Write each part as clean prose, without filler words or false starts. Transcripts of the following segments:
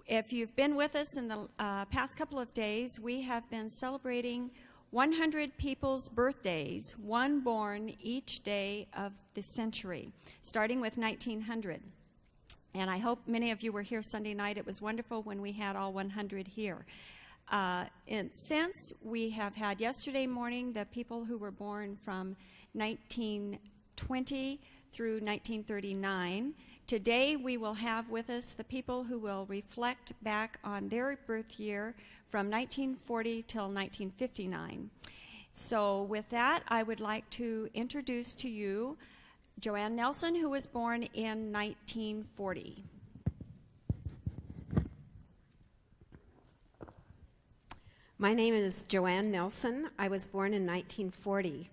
If you've been with us in the past couple of days, we have been celebrating 100 people's birthdays, one born each day of the century, starting with 1900. And I hope many of you were here Sunday night. It was wonderful when we had all 100 here. And since we have had yesterday morning the people who were born from 1920 through 1939, today we will have with us the people who will reflect back on their birth year from 1940 till 1959. So with that, I would like to introduce to you Joanne Nelson, who was born in 1940. My name is Joanne Nelson. I was born in 1940.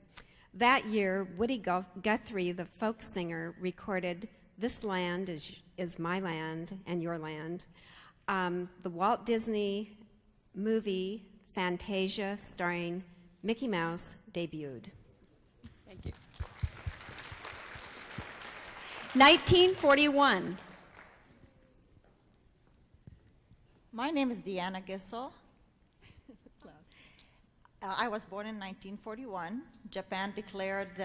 That year, Woody Guthrie, the folk singer, recorded "This Land is My Land and Your Land." The Walt Disney movie Fantasia, starring Mickey Mouse, debuted. Thank you. 1941. My name is Deanna Gissel. I was born in 1941. Japan declared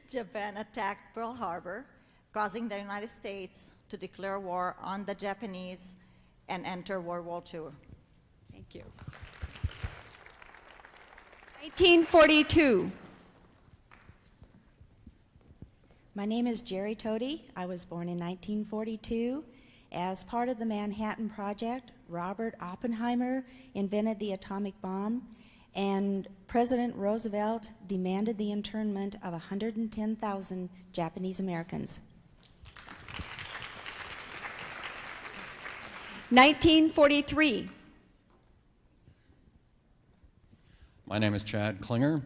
Japan attacked Pearl Harbor, causing the United States to declare war on the Japanese and enter World War II. Thank you. 1942. My name is Jerry Toady. I was born in 1942. As part of the Manhattan Project, Robert Oppenheimer invented the atomic bomb, and President Roosevelt demanded the internment of 110,000 Japanese Americans. 1943. My name is Chad Klinger.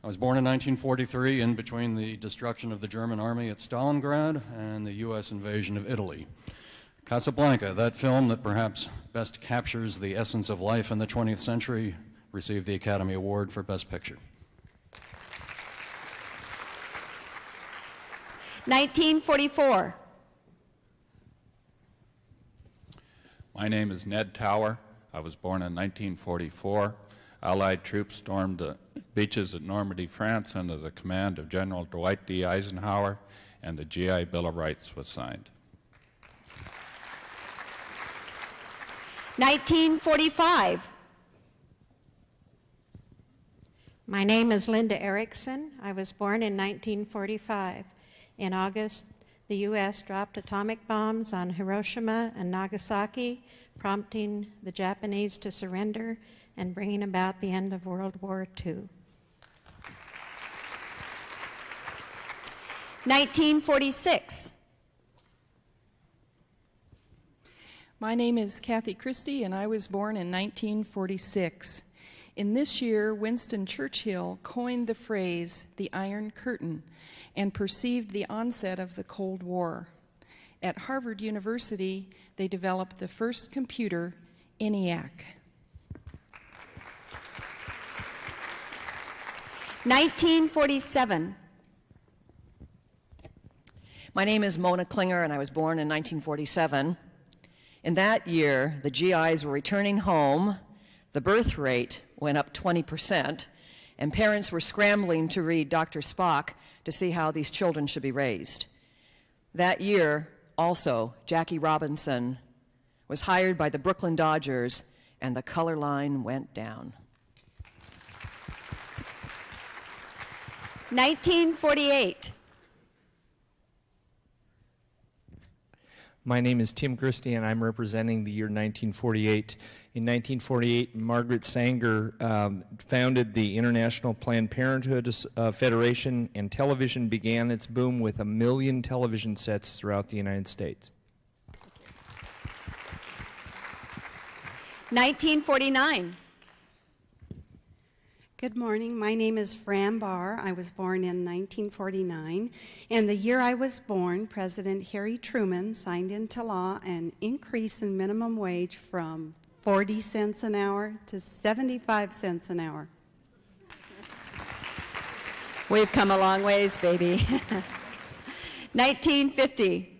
I was born in 1943 in between the destruction of the German army at Stalingrad and the U.S. invasion of Italy. Casablanca, that film that perhaps best captures the essence of life in the 20th century, received the Academy Award for Best Picture. 1944. My name is Ned Tower. I was born in 1944. Allied troops stormed the beaches at Normandy, France, under the command of General Dwight D. Eisenhower, and the GI Bill of Rights was signed. 1945. My name is Linda Erickson. I was born in 1945. In August, the U.S. dropped atomic bombs on Hiroshima and Nagasaki, prompting the Japanese to surrender and bringing about the end of World War II. 1946. My name is Kathy Christie, and I was born in 1946. In this year, Winston Churchill coined the phrase, the Iron Curtain, and perceived the onset of the Cold War. At Harvard University, they developed the first computer, ENIAC. 1947. My name is Mona Klinger, and I was born in 1947. In that year, the GIs were returning home, the birth rate went up 20%, and parents were scrambling to read Dr. Spock to see how these children should be raised. That year, also, Jackie Robinson was hired by the Brooklyn Dodgers, and the color line went down. 1948. My name is Tim Christie, and I'm representing the year 1948. In 1948, Margaret Sanger founded the International Planned Parenthood Federation, and television began its boom with 1 million television sets throughout the United States. 1949. Good morning. My name is Fran Barr. I was born in 1949. And the year I was born, President Harry Truman signed into law an increase in minimum wage from 40 cents an hour to 75 cents an hour. We've come a long ways, baby. 1950.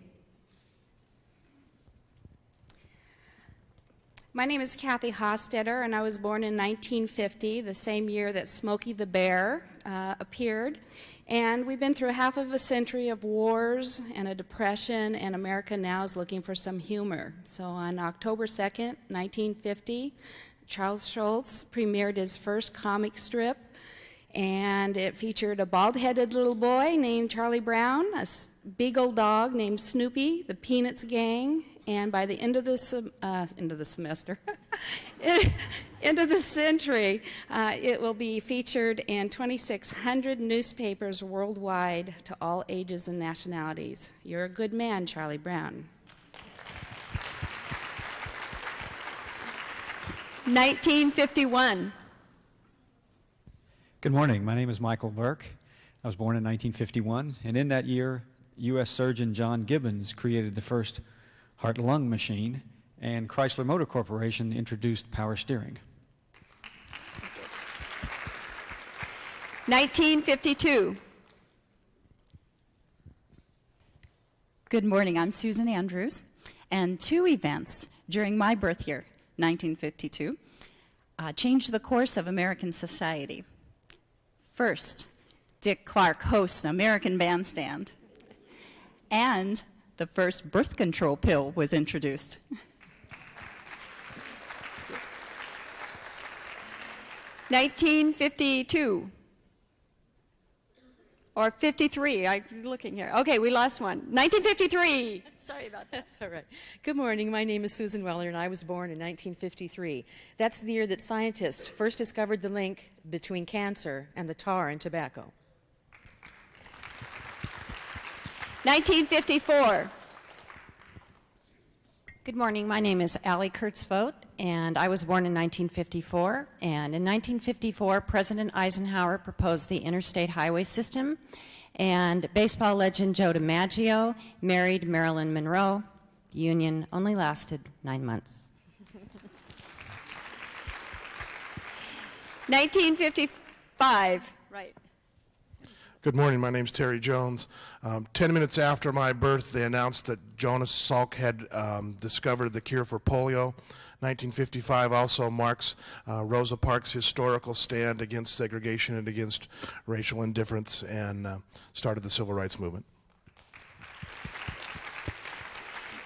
My name is Kathy Hostetter, and I was born in 1950, the same year that Smokey the Bear appeared. And we've been through half of a century of wars and a depression, and America now is looking for some humor. So on October 2nd, 1950, Charles Schulz premiered his first comic strip, and it featured a bald-headed little boy named Charlie Brown, a big old dog named Snoopy, the Peanuts gang, and by the end of the semester, end of the century, it will be featured in 2,600 newspapers worldwide to all ages and nationalities. You're a good man, Charlie Brown. 1951. Good morning. My name is Michael Burke. I was born in 1951, and in that year, U.S. surgeon John Gibbons created the first heart-lung machine, and Chrysler Motor Corporation introduced power steering. 1952. Good morning. I'm Susan Andrews, and two events during my birth year, 1952, changed the course of American society. First, Dick Clark hosts an American Bandstand, and the first birth control pill was introduced. 1952. Or 53. I'm looking here. Okay, we lost one. 1953. Sorry about that. That's all right. Good morning. My name is Susan Weller, and I was born in 1953. That's the year that scientists first discovered the link between cancer and the tar in tobacco. 1954. Good morning. My name is Allie Kurtzvogt, and I was born in 1954. And in 1954, President Eisenhower proposed the interstate highway system, and baseball legend Joe DiMaggio married Marilyn Monroe. The union only lasted 9 months. 1955. Right. Good morning. My name's Terry Jones. 10 minutes after my birth, they announced that Jonas Salk had discovered the cure for polio. 1955 also marks Rosa Parks' historical stand against segregation and against racial indifference, and started the civil rights movement.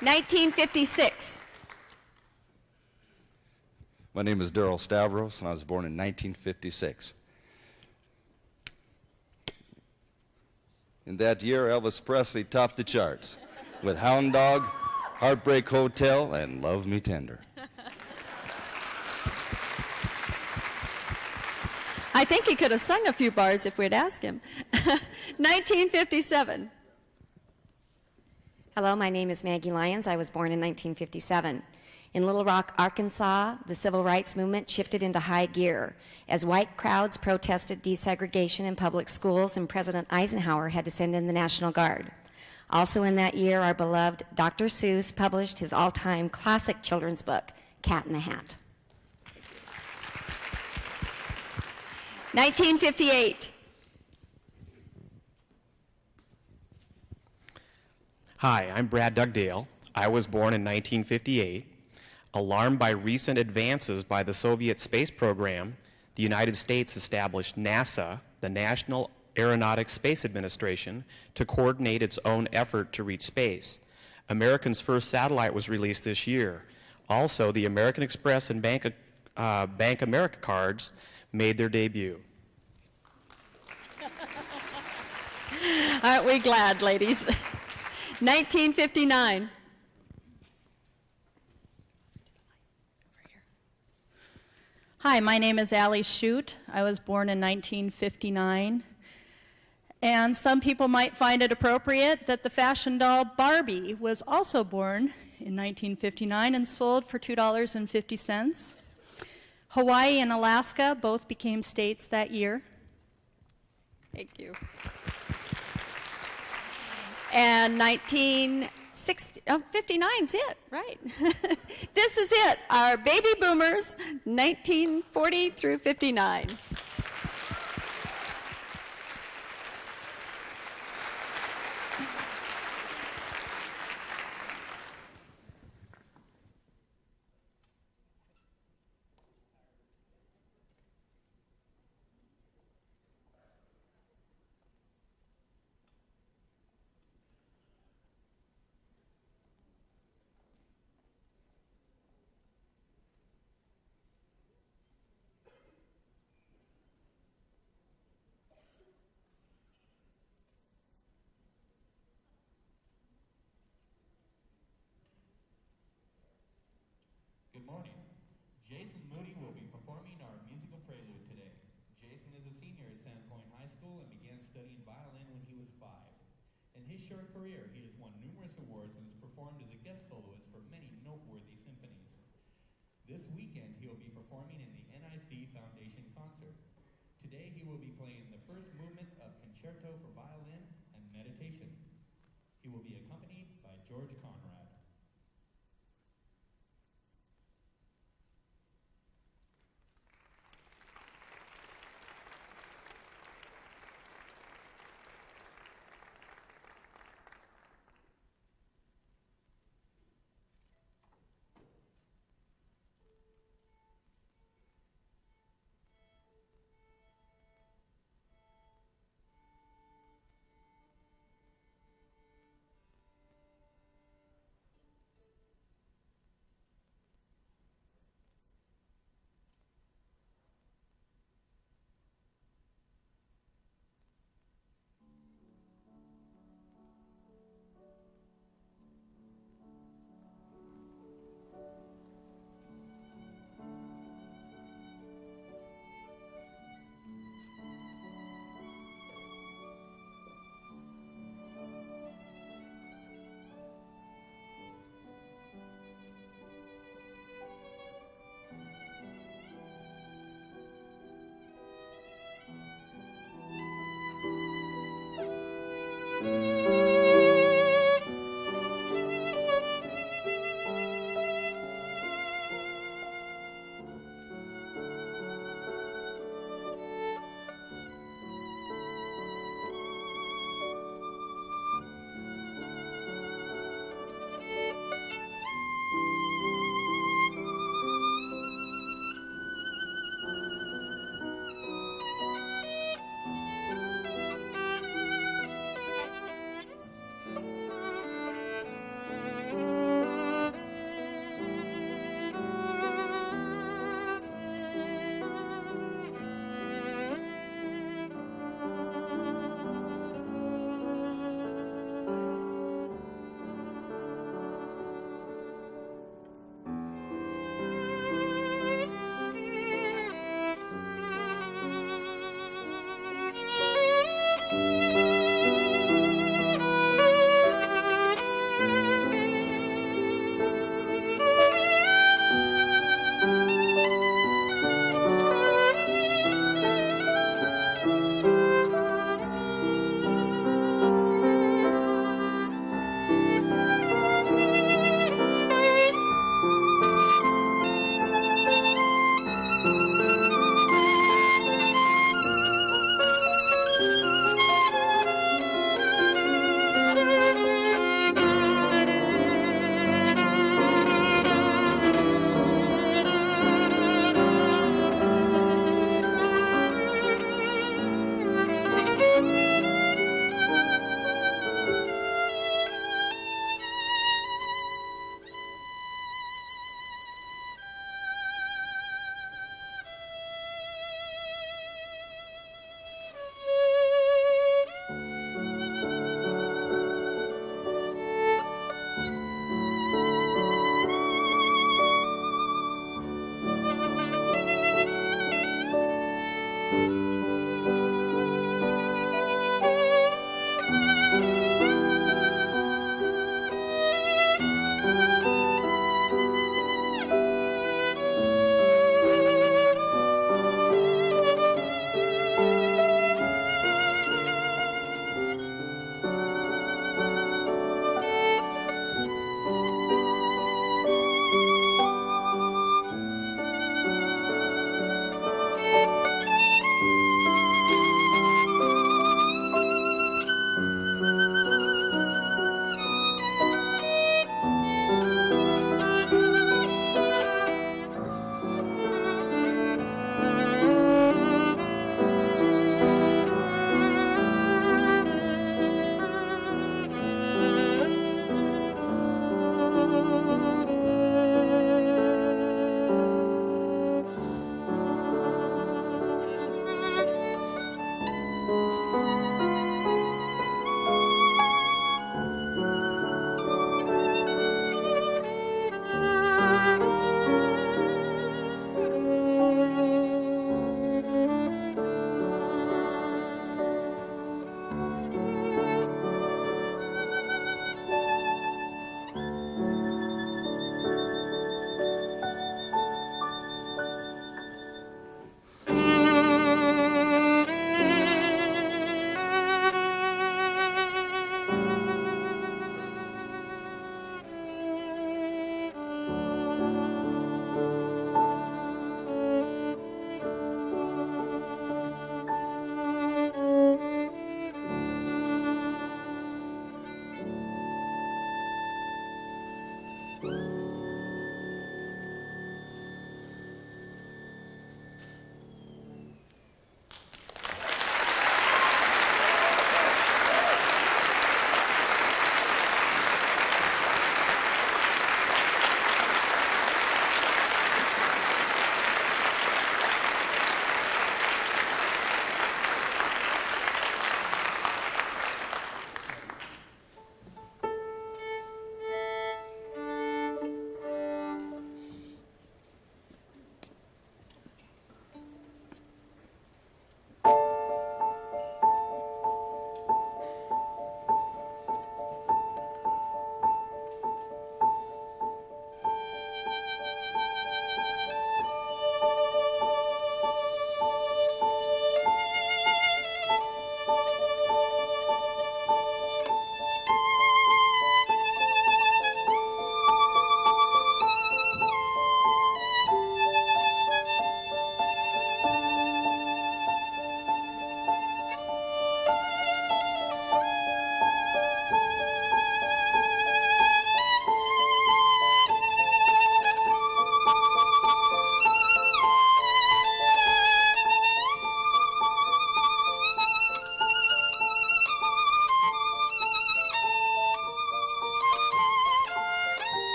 1956. My name is Darrell Stavros, and I was born in 1956. In that year, Elvis Presley topped the charts with Hound Dog, Heartbreak Hotel, and Love Me Tender. I think he could have sung a few bars if we'd asked him. 1957. Hello, my name is Maggie Lyons. I was born in 1957. In Little Rock, Arkansas, the civil rights movement shifted into high gear as white crowds protested desegregation in public schools, and President Eisenhower had to send in the National Guard. Also in that year, our beloved Dr. Seuss published his all-time classic children's book, Cat in the Hat. 1958. Hi, I'm Brad Dugdale. I was born in 1958. Alarmed by recent advances by the Soviet space program, the United States established NASA, the National Aeronautics Space Administration, to coordinate its own effort to reach space. America's first satellite was released this year. Also, the American Express and Bank America cards made their debut. Aren't we glad, ladies? 1959. Hi, my name is Allie Shute. I was born in 1959. And some people might find it appropriate that the fashion doll Barbie was also born in 1959 and sold for $2.50. Hawaii and Alaska both became states that year. Thank you. And 59's it, right? This is it, our baby boomers, 1940 through 59. his short career, he has won numerous awards and has performed as a guest soloist for many noteworthy symphonies. This weekend, he will be performing in the NIC Foundation concert. Today, he will be playing the first movement of Concerto for Violin and Meditation. He will be accompanied by George Conrad.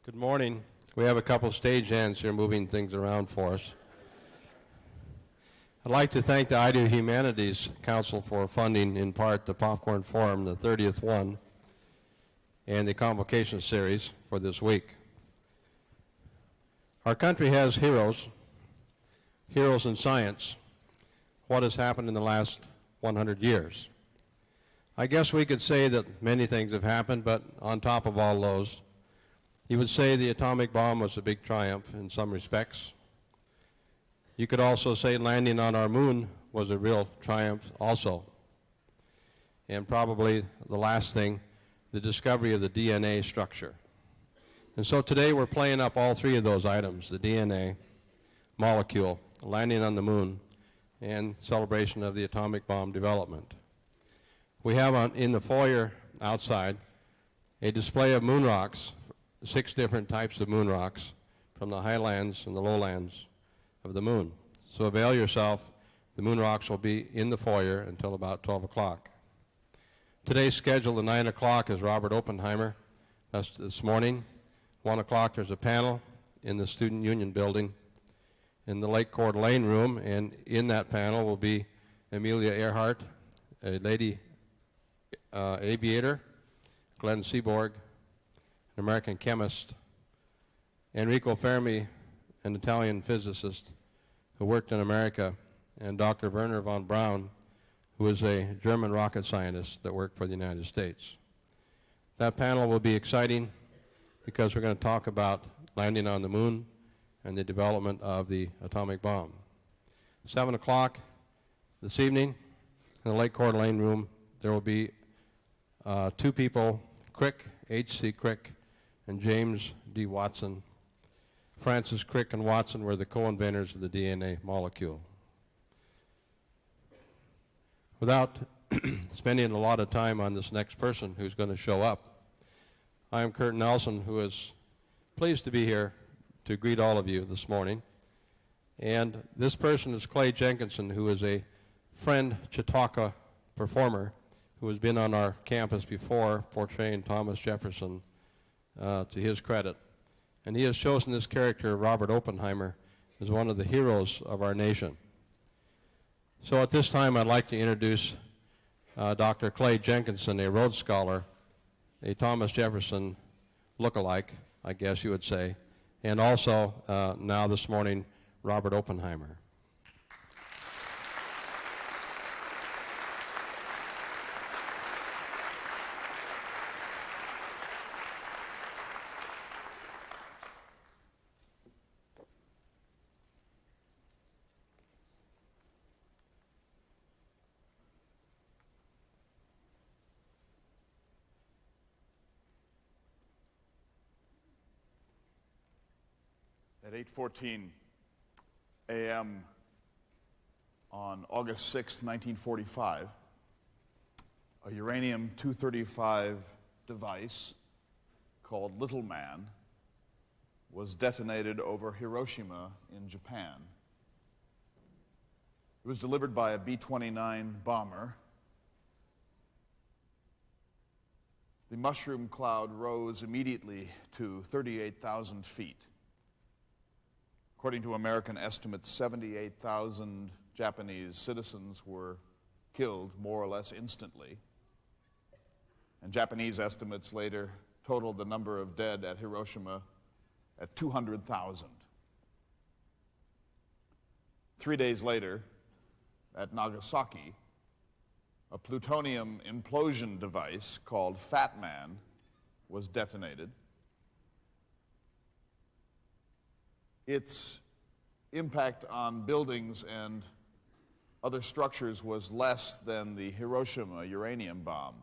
Good morning. We have a couple stage hands here moving things around for us. I'd like to thank the Idaho Humanities Council for funding, in part, the Popcorn Forum, the 30th one, and the Convocation Series for this week. Our country has heroes in science. What has happened in the last 100 years? I guess we could say that many things have happened, but on top of all those, you would say the atomic bomb was a big triumph in some respects. You could also say landing on our moon was a real triumph also. And probably the last thing, the discovery of the DNA structure. And so today we're playing up all three of those items, the DNA, molecule, landing on the moon, and celebration of the atomic bomb development. We have in the foyer outside a display of moon rocks, 6 different types of moon rocks from the highlands and the lowlands of the moon. So avail yourself. The moon rocks will be in the foyer until about 12 o'clock. Today's schedule at 9 o'clock is Robert Oppenheimer. That's this morning. 1 o'clock there's a panel in the Student Union building in the Lake Coeur d'Alene room, and in that panel will be Amelia Earhart, a lady aviator, Glenn Seaborg, an American chemist, Enrico Fermi, an Italian physicist who worked in America, and Dr. Werner von Braun, who is a German rocket scientist that worked for the United States. That panel will be exciting because we're going to talk about landing on the moon and the development of the atomic bomb. 7 o'clock this evening in the Lake Coeur d'Alene room, there will be 2 people, Crick, H.C. Crick, and James D. Watson. Francis Crick and Watson were the co-inventors of the DNA molecule. Without spending a lot of time on this next person who's going to show up, I am Kurt Nelson, who is pleased to be here to greet all of you this morning. And this person is Clay Jenkinson, who is a Friend Chautauqua performer who has been on our campus before portraying Thomas Jefferson to his credit. And he has chosen this character, Robert Oppenheimer, as one of the heroes of our nation. So at this time, I'd like to introduce Dr. Clay Jenkinson, a Rhodes Scholar, a Thomas Jefferson lookalike, I guess you would say, and also now this morning, Robert Oppenheimer. At 8:14 a.m. on August 6, 1945, a uranium-235 device called Little Man was detonated over Hiroshima in Japan. It was delivered by a B-29 bomber. The mushroom cloud rose immediately to 38,000 feet. According to American estimates, 78,000 Japanese citizens were killed more or less instantly. And Japanese estimates later totaled the number of dead at Hiroshima at 200,000. 3 days later, at Nagasaki, a plutonium implosion device called Fat Man was detonated. Its impact on buildings and other structures was less than the Hiroshima uranium bomb,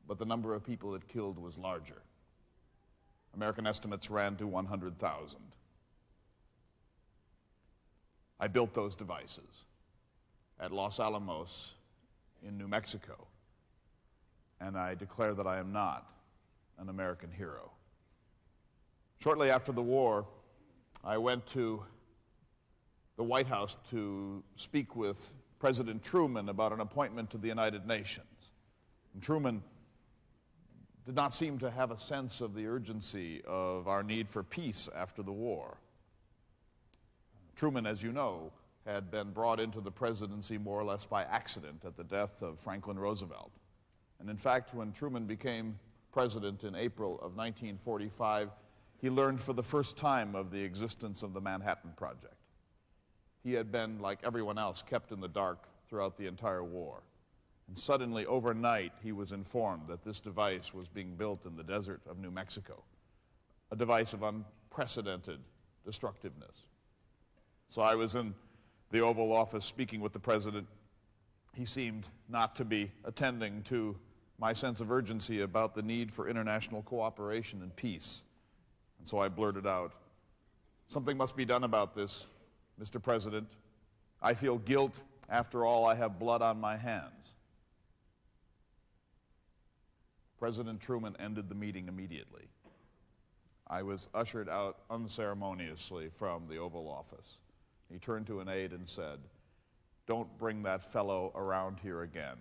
but the number of people it killed was larger. American estimates ran to 100,000. I built those devices at Los Alamos in New Mexico, and I declare that I am not an American hero. Shortly after the war, I went to the White House to speak with President Truman about an appointment to the United Nations. And Truman did not seem to have a sense of the urgency of our need for peace after the war. Truman, as you know, had been brought into the presidency more or less by accident at the death of Franklin Roosevelt. And in fact, when Truman became president in April of 1945, he learned for the first time of the existence of the Manhattan Project. He had been, like everyone else, kept in the dark throughout the entire war. And suddenly, overnight, he was informed that this device was being built in the desert of New Mexico, a device of unprecedented destructiveness. So I was in the Oval Office speaking with the president. He seemed not to be attending to my sense of urgency about the need for international cooperation and peace. And so I blurted out, "Something must be done about this, Mr. President. I feel guilt. After all, I have blood on my hands." President Truman ended the meeting immediately. I was ushered out unceremoniously from the Oval Office. He turned to an aide and said, "Don't bring that fellow around here again.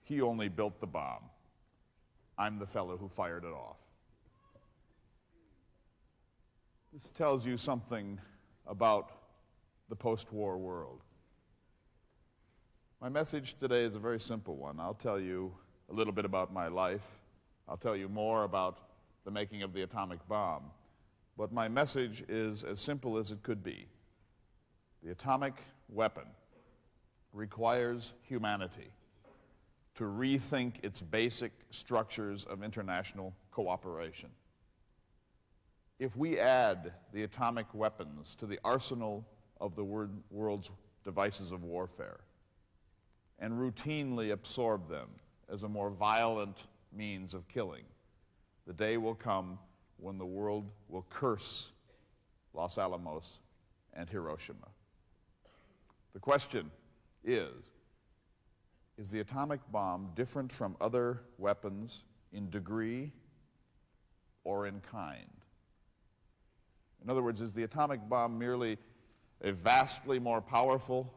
He only built the bomb. I'm the fellow who fired it off." This tells you something about the post-war world. My message today is a very simple one. I'll tell you a little bit about my life. I'll tell you more about the making of the atomic bomb. But my message is as simple as it could be. The atomic weapon requires humanity to rethink its basic structures of international cooperation. If we add the atomic weapons to the arsenal of the world's devices of warfare and routinely absorb them as a more violent means of killing, the day will come when the world will curse Los Alamos and Hiroshima. The question is the atomic bomb different from other weapons in degree or in kind? In other words, is the atomic bomb merely a vastly more powerful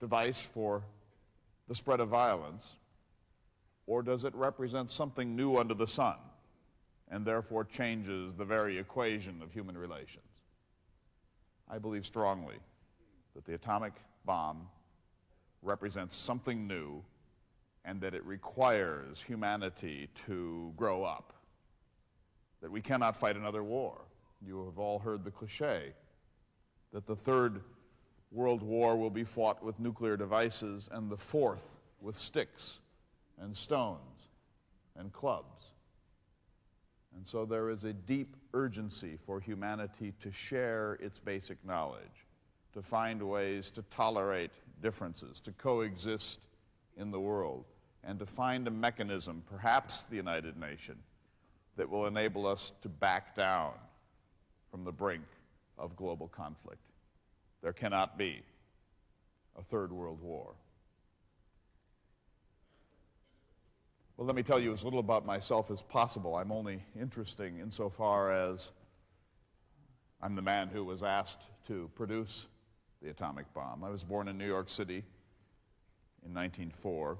device for the spread of violence, or does it represent something new under the sun and therefore changes the very equation of human relations? I believe strongly that the atomic bomb represents something new and that it requires humanity to grow up, that we cannot fight another war. You have all heard the cliche that the Third World War will be fought with nuclear devices and the Fourth with sticks and stones and clubs. And so there is a deep urgency for humanity to share its basic knowledge, to find ways to tolerate differences, to coexist in the world, and to find a mechanism, perhaps the United Nations, that will enable us to back down from the brink of global conflict. There cannot be a third world war. Well, let me tell you as little about myself as possible. I'm only interesting insofar as I'm the man who was asked to produce the atomic bomb. I was born in New York City in 1904.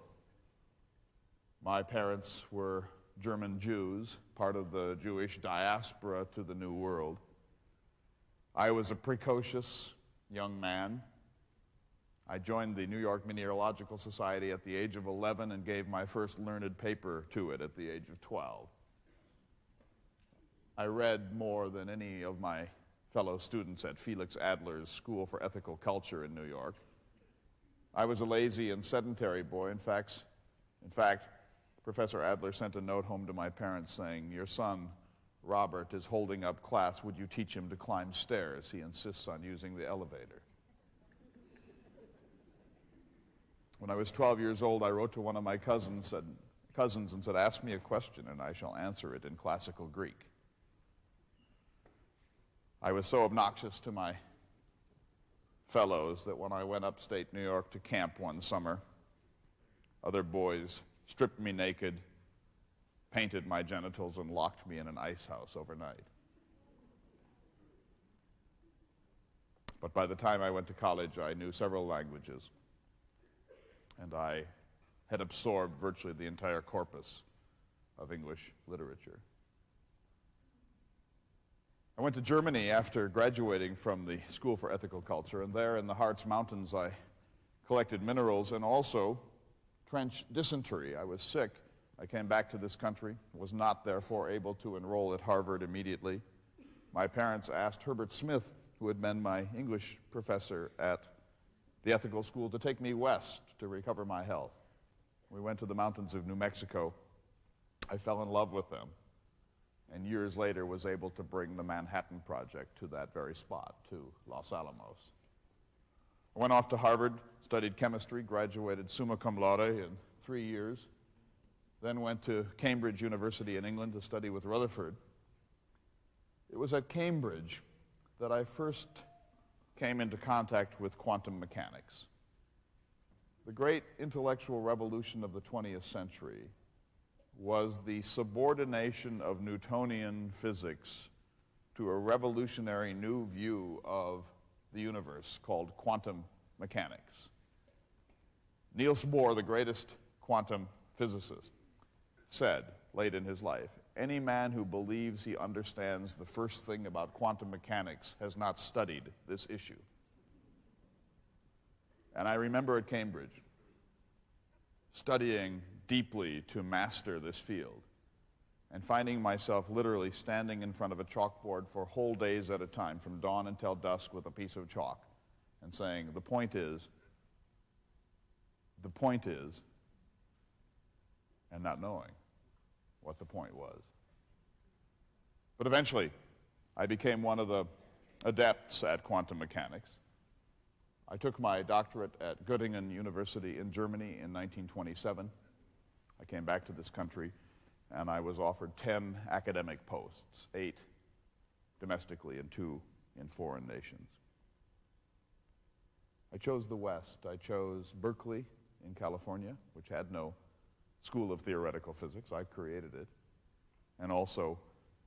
My parents were German Jews, part of the Jewish diaspora to the New World. I was a precocious young man. I joined the New York Meteorological Society at the age of 11 and gave my first learned paper to it at the age of 12. I read more than any of my fellow students at Felix Adler's School for Ethical Culture in New York. I was a lazy and sedentary boy. In fact, Professor Adler sent a note home to my parents saying, "Your son, Robert, is holding up class. Would you teach him to climb stairs? He insists on using the elevator." When I was 12 years old, I wrote to one of my cousins and said, "Ask me a question and I shall answer it in classical Greek." I was so obnoxious to my fellows that when I went upstate New York to camp one summer, other boys stripped me naked, painted my genitals, and locked me in an ice house overnight. But by the time I went to college, I knew several languages, and I had absorbed virtually the entire corpus of English literature. I went to Germany after graduating from the School for Ethical Culture, and there in the Harz Mountains I collected minerals and also trench dysentery. I was sick. I came back to this country, was not therefore able to enroll at Harvard immediately. My parents asked Herbert Smith, who had been my English professor at the ethical school, to take me west to recover my health. We went to the mountains of New Mexico. I fell in love with them, and years later was able to bring the Manhattan Project to that very spot, to Los Alamos. I went off to Harvard, studied chemistry, graduated summa cum laude in 3 years, then went to Cambridge University in England to study with Rutherford. It was at Cambridge that I first came into contact with quantum mechanics. The great intellectual revolution of the 20th century was the subordination of Newtonian physics to a revolutionary new view of the universe called quantum mechanics. Niels Bohr, the greatest quantum physicist, said late in his life, "Any man who believes he understands the first thing about quantum mechanics has not studied this issue." And I remember at Cambridge studying deeply to master this field and finding myself literally standing in front of a chalkboard for whole days at a time, from dawn until dusk, with a piece of chalk and saying, the point is, and not knowing what the point was. But eventually, I became one of the adepts at quantum mechanics. I took my doctorate at Göttingen University in Germany in 1927. I came back to this country, and I was offered 10 academic posts, 8 domestically and 2 in foreign nations. I chose the West. I chose Berkeley in California, which had no School of Theoretical Physics. I created it. And also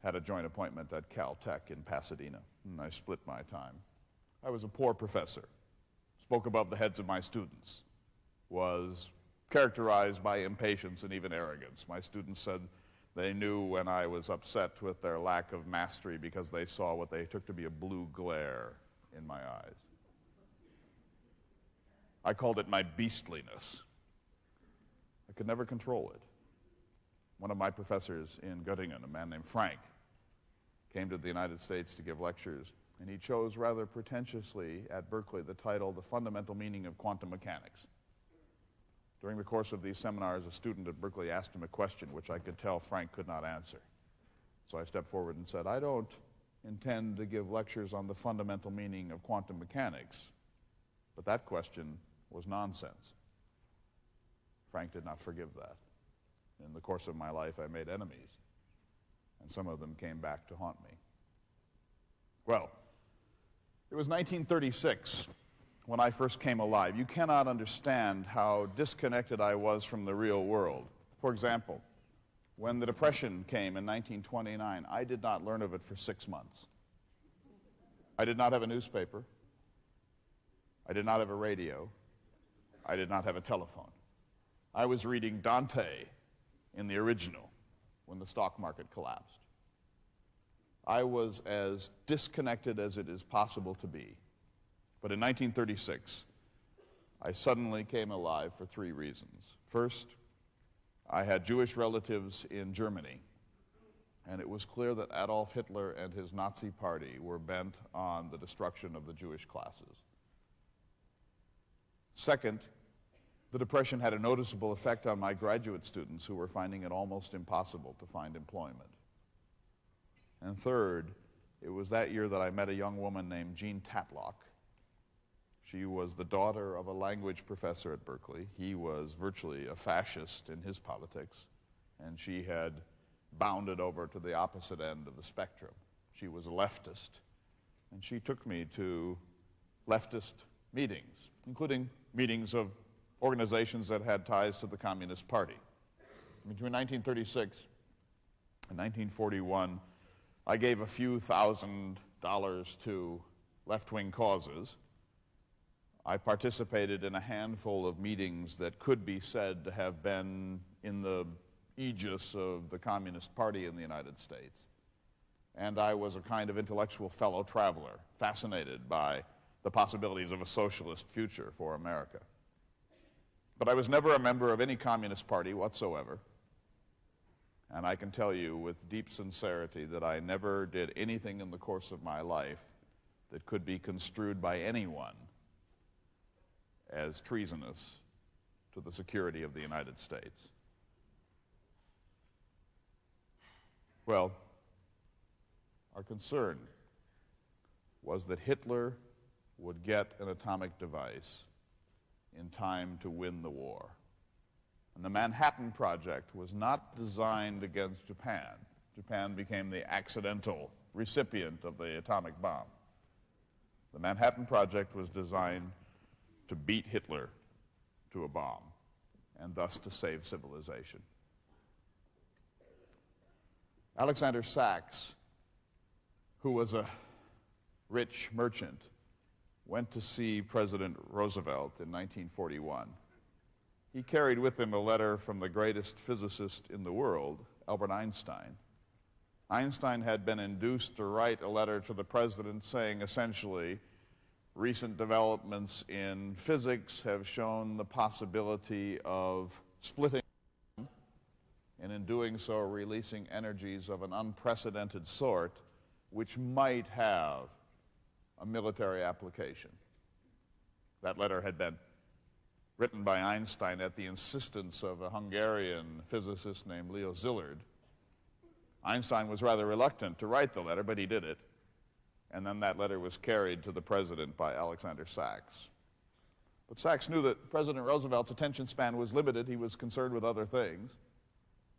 had a joint appointment at Caltech in Pasadena, and I split my time. I was a poor professor, spoke above the heads of my students, was characterized by impatience and even arrogance. My students said they knew when I was upset with their lack of mastery because they saw what they took to be a blue glare in my eyes. I called it my beastliness. I could never control it. One of my professors in Göttingen, a man named Frank, came to the United States to give lectures, and he chose rather pretentiously at Berkeley the title, "The Fundamental Meaning of Quantum Mechanics." During the course of these seminars, a student at Berkeley asked him a question which I could tell Frank could not answer. So I stepped forward and said, "I don't intend to give lectures on the fundamental meaning of quantum mechanics, but that question was nonsense." Frank did not forgive that. In the course of my life, I made enemies, and some of them came back to haunt me. Well, it was 1936 when I first came alive. You cannot understand how disconnected I was from the real world. For example, when the Depression came in 1929, I did not learn of it for 6 months. I did not have a newspaper. I did not have a radio. I did not have a telephone. I was reading Dante in the original when the stock market collapsed. I was as disconnected as it is possible to be. But in 1936, I suddenly came alive for 3 reasons. First, I had Jewish relatives in Germany, and it was clear that Adolf Hitler and his Nazi party were bent on the destruction of the Jewish classes. Second, the Depression had a noticeable effect on my graduate students who were finding it almost impossible to find employment. And third, it was that year that I met a young woman named Jean Tatlock. She was the daughter of a language professor at Berkeley. He was virtually a fascist in his politics, and she had bounded over to the opposite end of the spectrum. She was a leftist, and she took me to leftist meetings, including meetings of organizations that had ties to the Communist Party. Between 1936 and 1941, I gave a few $1,000s to left-wing causes. I participated in a handful of meetings that could be said to have been in the aegis of the Communist Party in the United States. And I was a kind of intellectual fellow traveler, fascinated by the possibilities of a socialist future for America. But I was never a member of any Communist Party whatsoever. And I can tell you with deep sincerity that I never did anything in the course of my life that could be construed by anyone as treasonous to the security of the United States. Well, our concern was that Hitler would get an atomic device in time to win the war. And the Manhattan Project was not designed against Japan. Japan became the accidental recipient of the atomic bomb. The Manhattan Project was designed to beat Hitler to a bomb, and thus to save civilization. Alexander Sachs, who was a rich merchant, went to see President Roosevelt in 1941. He carried with him a letter from the greatest physicist in the world, Albert Einstein. Einstein had been induced to write a letter to the president saying essentially, recent developments in physics have shown the possibility of splitting, and in doing so releasing energies of an unprecedented sort which might have a military application. That letter had been written by Einstein at the insistence of a Hungarian physicist named Leo Szilard. Einstein was rather reluctant to write the letter, but he did it. And then that letter was carried to the president by Alexander Sachs. But Sachs knew that President Roosevelt's attention span was limited. He was concerned with other things,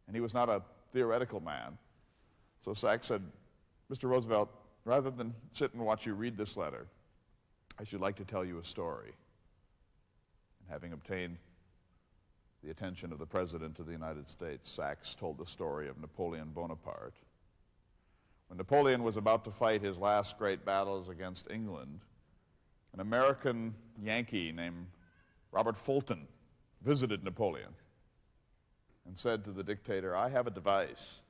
and he was not a theoretical man. So Sachs said, Mr. Roosevelt, rather than sit and watch you read this letter, I should like to tell you a story. And having obtained the attention of the President of the United States, Sachs told the story of Napoleon Bonaparte. When Napoleon was about to fight his last great battles against England, an American Yankee named Robert Fulton visited Napoleon and said to the dictator, I have a device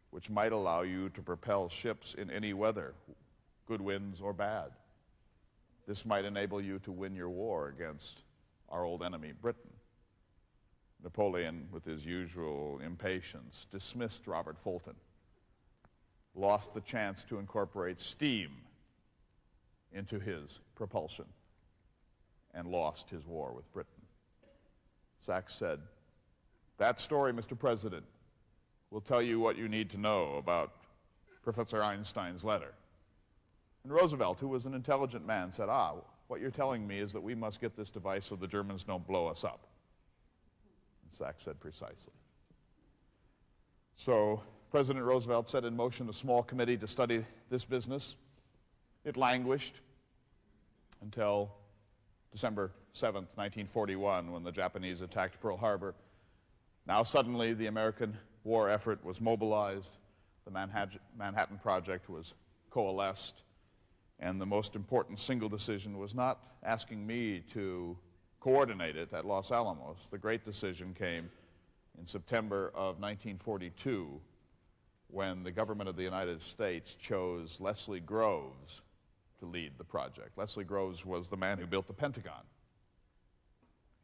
which might allow you to propel ships in any weather, good winds or bad. This might enable you to win your war against our old enemy, Britain. Napoleon, with his usual impatience, dismissed Robert Fulton, lost the chance to incorporate steam into his propulsion, and lost his war with Britain. Sachs said, that story, Mr. President, will tell you what you need to know about Professor Einstein's letter. And Roosevelt, who was an intelligent man, said, what you're telling me is that we must get this device so the Germans don't blow us up. And Sachs said, precisely. So President Roosevelt set in motion a small committee to study this business. It languished until December 7th, 1941, when the Japanese attacked Pearl Harbor. Now suddenly the American war effort was mobilized, the Manhattan Project was coalesced, and the most important single decision was not asking me to coordinate it at Los Alamos. The great decision came in September of 1942 when the government of the United States chose Leslie Groves to lead the project. Leslie Groves was the man who built the Pentagon.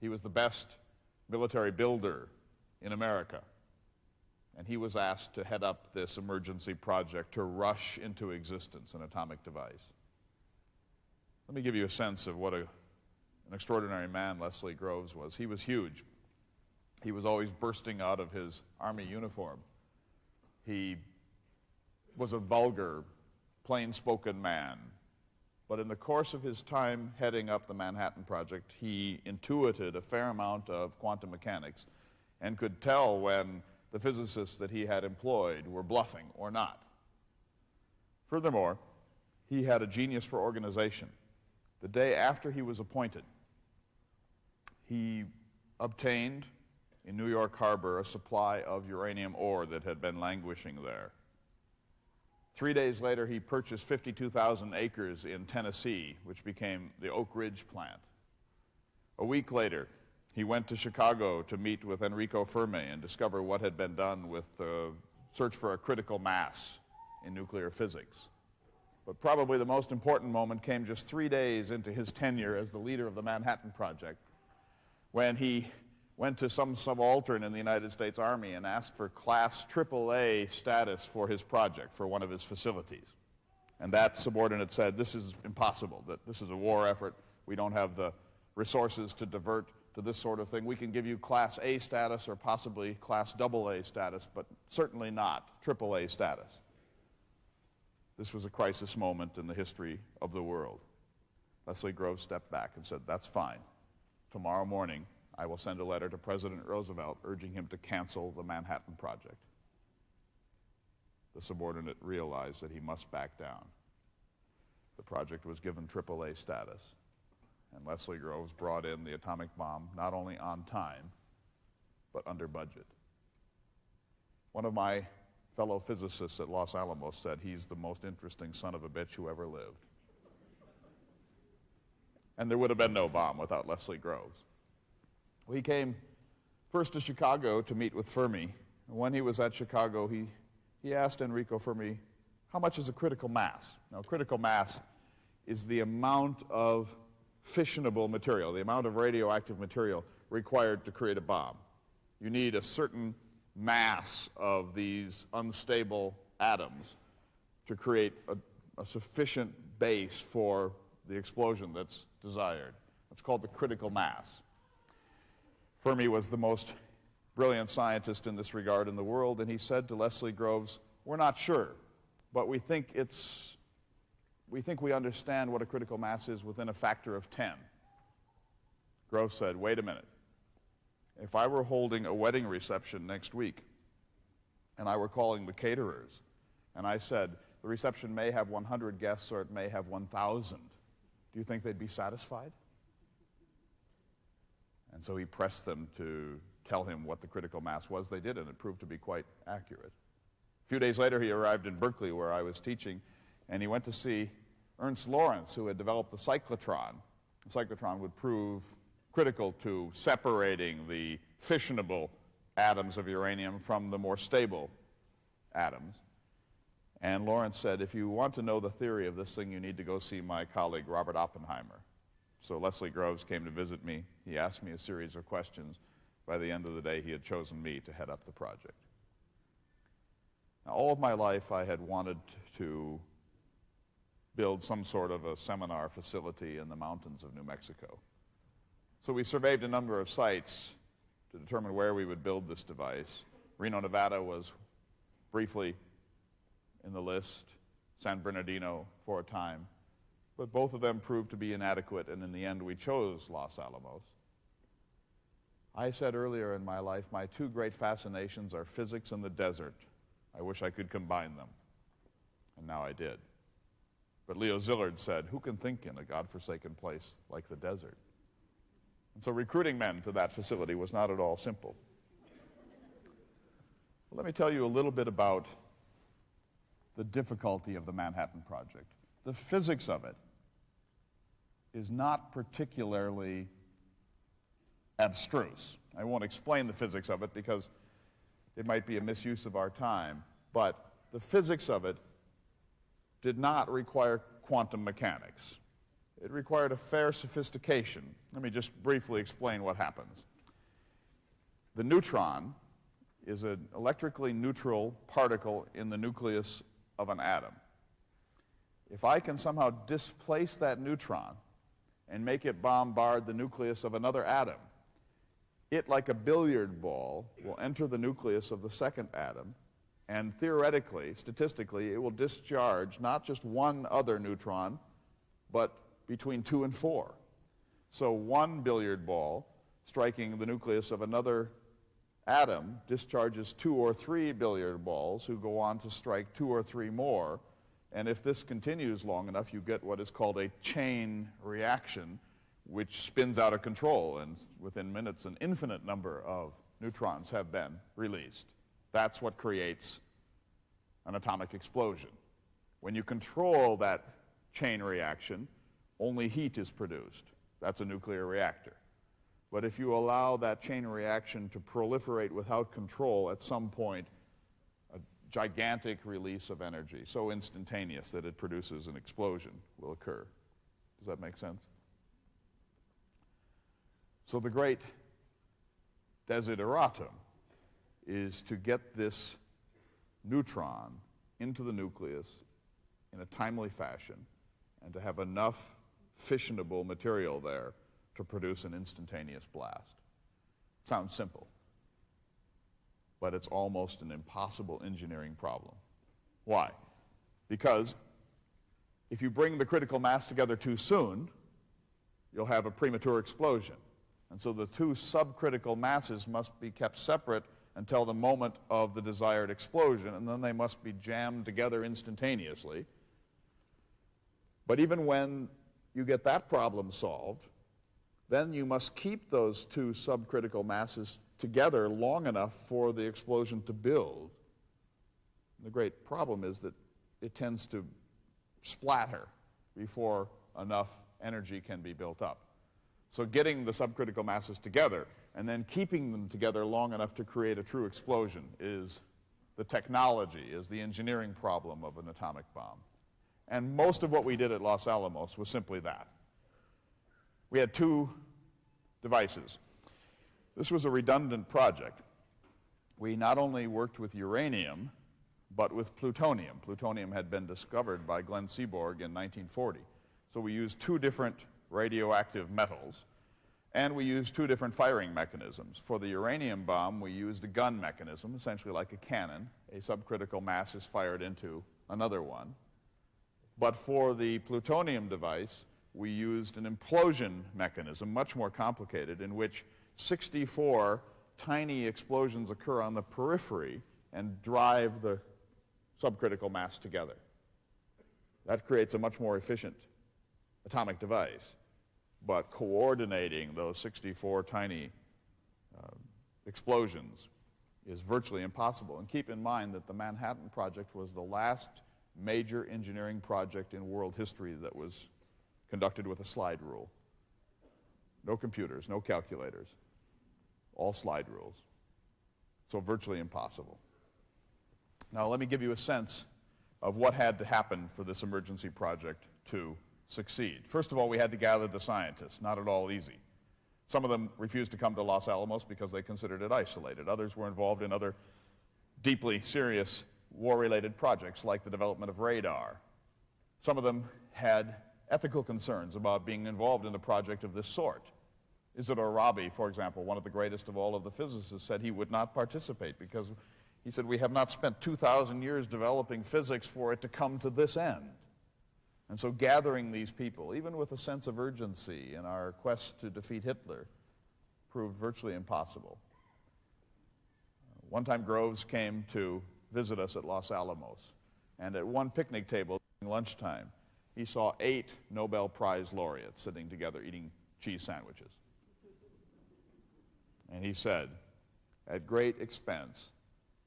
He was the best military builder in America, and he was asked to head up this emergency project to rush into existence an atomic device. Let me give you a sense of what an extraordinary man Leslie Groves was. He was huge. He was always bursting out of his Army uniform. He was a vulgar, plain-spoken man. But in the course of his time heading up the Manhattan Project, he intuited a fair amount of quantum mechanics and could tell when the physicists that he had employed were bluffing or not. Furthermore, he had a genius for organization. The day after he was appointed, he obtained in New York Harbor a supply of uranium ore that had been languishing there. 3 days later, he purchased 52,000 acres in Tennessee, which became the Oak Ridge plant. A week later, he went to Chicago to meet with Enrico Fermi and discover what had been done with the search for a critical mass in nuclear physics. But probably the most important moment came just 3 days into his tenure as the leader of the Manhattan Project, when he went to some subaltern in the United States Army and asked for Class AAA status for his project, for one of his facilities. And that subordinate said, "This is impossible, that this is a war effort. We don't have the resources to divert to this sort of thing. We can give you Class A status or possibly Class AA status, but certainly not AAA status." This was a crisis moment in the history of the world. Leslie Groves stepped back and said, "That's fine. Tomorrow morning, I will send a letter to President Roosevelt urging him to cancel the Manhattan Project." The subordinate realized that he must back down. The project was given AAA status, and Leslie Groves brought in the atomic bomb not only on time, but under budget. One of my fellow physicists at Los Alamos said he's the most interesting son of a bitch who ever lived. And there would have been no bomb without Leslie Groves. Well, he came first to Chicago to meet with Fermi. And when he was at Chicago, he asked Enrico Fermi, how much is a critical mass? Now, critical mass is the amount of fissionable material, the amount of radioactive material required to create a bomb. You need a certain mass of these unstable atoms to create a sufficient base for the explosion that's desired. It's called the critical mass. Fermi was the most brilliant scientist in this regard in the world, and he said to Leslie Groves, "We're not sure, but we think we understand what a critical mass is within a factor of 10. Groves said, "Wait a minute. If I were holding a wedding reception next week, and I were calling the caterers, and I said, the reception may have 100 guests or it may have 1,000, do you think they'd be satisfied?" And so he pressed them to tell him what the critical mass was. They did, and it proved to be quite accurate. A few days later, he arrived in Berkeley, where I was teaching, and he went to see Ernst Lawrence, who had developed the cyclotron. The cyclotron would prove critical to separating the fissionable atoms of uranium from the more stable atoms. And Lawrence said, "If you want to know the theory of this thing, you need to go see my colleague Robert Oppenheimer." So Leslie Groves came to visit me. He asked me a series of questions. By the end of the day, he had chosen me to head up the project. Now, all of my life, I had wanted to build some sort of a seminar facility in the mountains of New Mexico. So we surveyed a number of sites to determine where we would build this device. Reno, Nevada was briefly in the list, San Bernardino for a time, but both of them proved to be inadequate, and in the end we chose Los Alamos. I said earlier in my life, my two great fascinations are physics and the desert. I wish I could combine them, and now I did. But Leo Szilard said, "Who can think in a godforsaken place like the desert?" And so recruiting men to that facility was not at all simple. Let me tell you a little bit about the difficulty of the Manhattan Project. The physics of it is not particularly abstruse. I won't explain the physics of it because it might be a misuse of our time, but the physics of it did not require quantum mechanics. It required a fair sophistication. Let me just briefly explain what happens. The neutron is an electrically neutral particle in the nucleus of an atom. If I can somehow displace that neutron and make it bombard the nucleus of another atom, it, like a billiard ball, will enter the nucleus of the second atom, and theoretically, statistically, it will discharge not just one other neutron, but between 2 and 4. So one billiard ball striking the nucleus of another atom discharges 2 or 3 billiard balls who go on to strike 2 or 3 more. And if this continues long enough, you get what is called a chain reaction, which spins out of control, and within minutes an infinite number of neutrons have been released. That's what creates an atomic explosion. When you control that chain reaction, only heat is produced. That's a nuclear reactor. But if you allow that chain reaction to proliferate without control, at some point a gigantic release of energy, so instantaneous that it produces an explosion, will occur. Does that make sense? So the great desideratum is to get this neutron into the nucleus in a timely fashion and to have enough fissionable material there to produce an instantaneous blast. It sounds simple, but it's almost an impossible engineering problem. Why? Because if you bring the critical mass together too soon, you'll have a premature explosion. And so the two subcritical masses must be kept separate until the moment of the desired explosion, and then they must be jammed together instantaneously. But even when you get that problem solved, then you must keep those two subcritical masses together long enough for the explosion to build. And the great problem is that it tends to splatter before enough energy can be built up. So getting the subcritical masses together and then keeping them together long enough to create a true explosion is the technology, is the engineering problem of an atomic bomb. And most of what we did at Los Alamos was simply that. We had 2 devices. This was a redundant project. We not only worked with uranium, but with plutonium. Plutonium had been discovered by Glenn Seaborg in 1940. So we used 2 different radioactive metals, and we used 2 different firing mechanisms. For the uranium bomb, we used a gun mechanism, essentially like a cannon. A subcritical mass is fired into another one. But for the plutonium device, we used an implosion mechanism, much more complicated, in which 64 tiny explosions occur on the periphery and drive the subcritical mass together. That creates a much more efficient atomic device. But coordinating those 64 tiny explosions is virtually impossible. And keep in mind that the Manhattan Project was the last major engineering project in world history that was conducted with a slide rule. No computers, no calculators, all slide rules. So virtually impossible. Now let me give you a sense of what had to happen for this emergency project to succeed. First of all, we had to gather the scientists, not at all easy. Some of them refused to come to Los Alamos because they considered it isolated. Others were involved in other deeply serious war-related projects like the development of radar. Some of them had ethical concerns about being involved in a project of this sort. Isidore Rabi, for example, one of the greatest of all of the physicists, said he would not participate because he said, we have not spent 2,000 years developing physics for it to come to this end. And so gathering these people, even with a sense of urgency in our quest to defeat Hitler, proved virtually impossible. One time Groves came to visit us at Los Alamos, and at one picnic table during lunchtime, he saw 8 Nobel Prize laureates sitting together eating cheese sandwiches. And he said, "At great expense,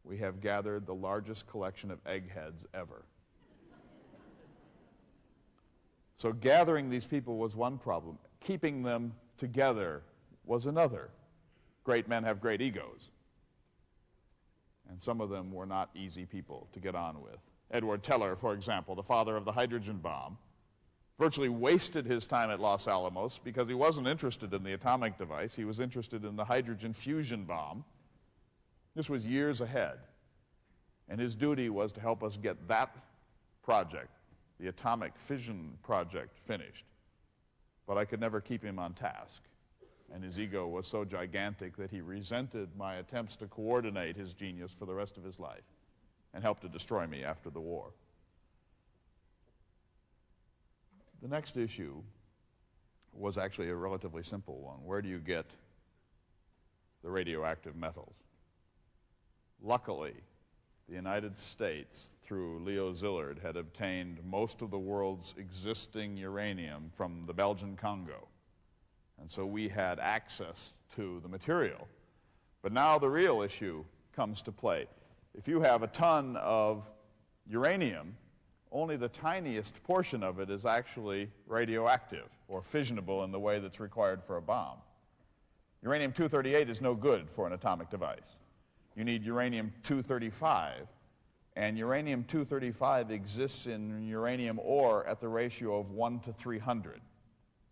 we have gathered the largest collection of eggheads ever." So gathering these people was one problem. Keeping them together was another. Great men have great egos. And some of them were not easy people to get on with. Edward Teller, for example, the father of the hydrogen bomb, virtually wasted his time at Los Alamos because he wasn't interested in the atomic device. He was interested in the hydrogen fusion bomb. This was years ahead. And his duty was to help us get that project, the atomic fission project, finished. But I could never keep him on task. And his ego was so gigantic that he resented my attempts to coordinate his genius for the rest of his life and helped to destroy me after the war. The next issue was actually a relatively simple one. Where do you get the radioactive metals? Luckily, the United States, through Leo Szilard, had obtained most of the world's existing uranium from the Belgian Congo. And so we had access to the material. But now the real issue comes to play. If you have a ton of uranium, only the tiniest portion of it is actually radioactive or fissionable in the way that's required for a bomb. Uranium-238 is no good for an atomic device. You need uranium-235, and uranium-235 exists in uranium ore at the ratio of 1 to 300.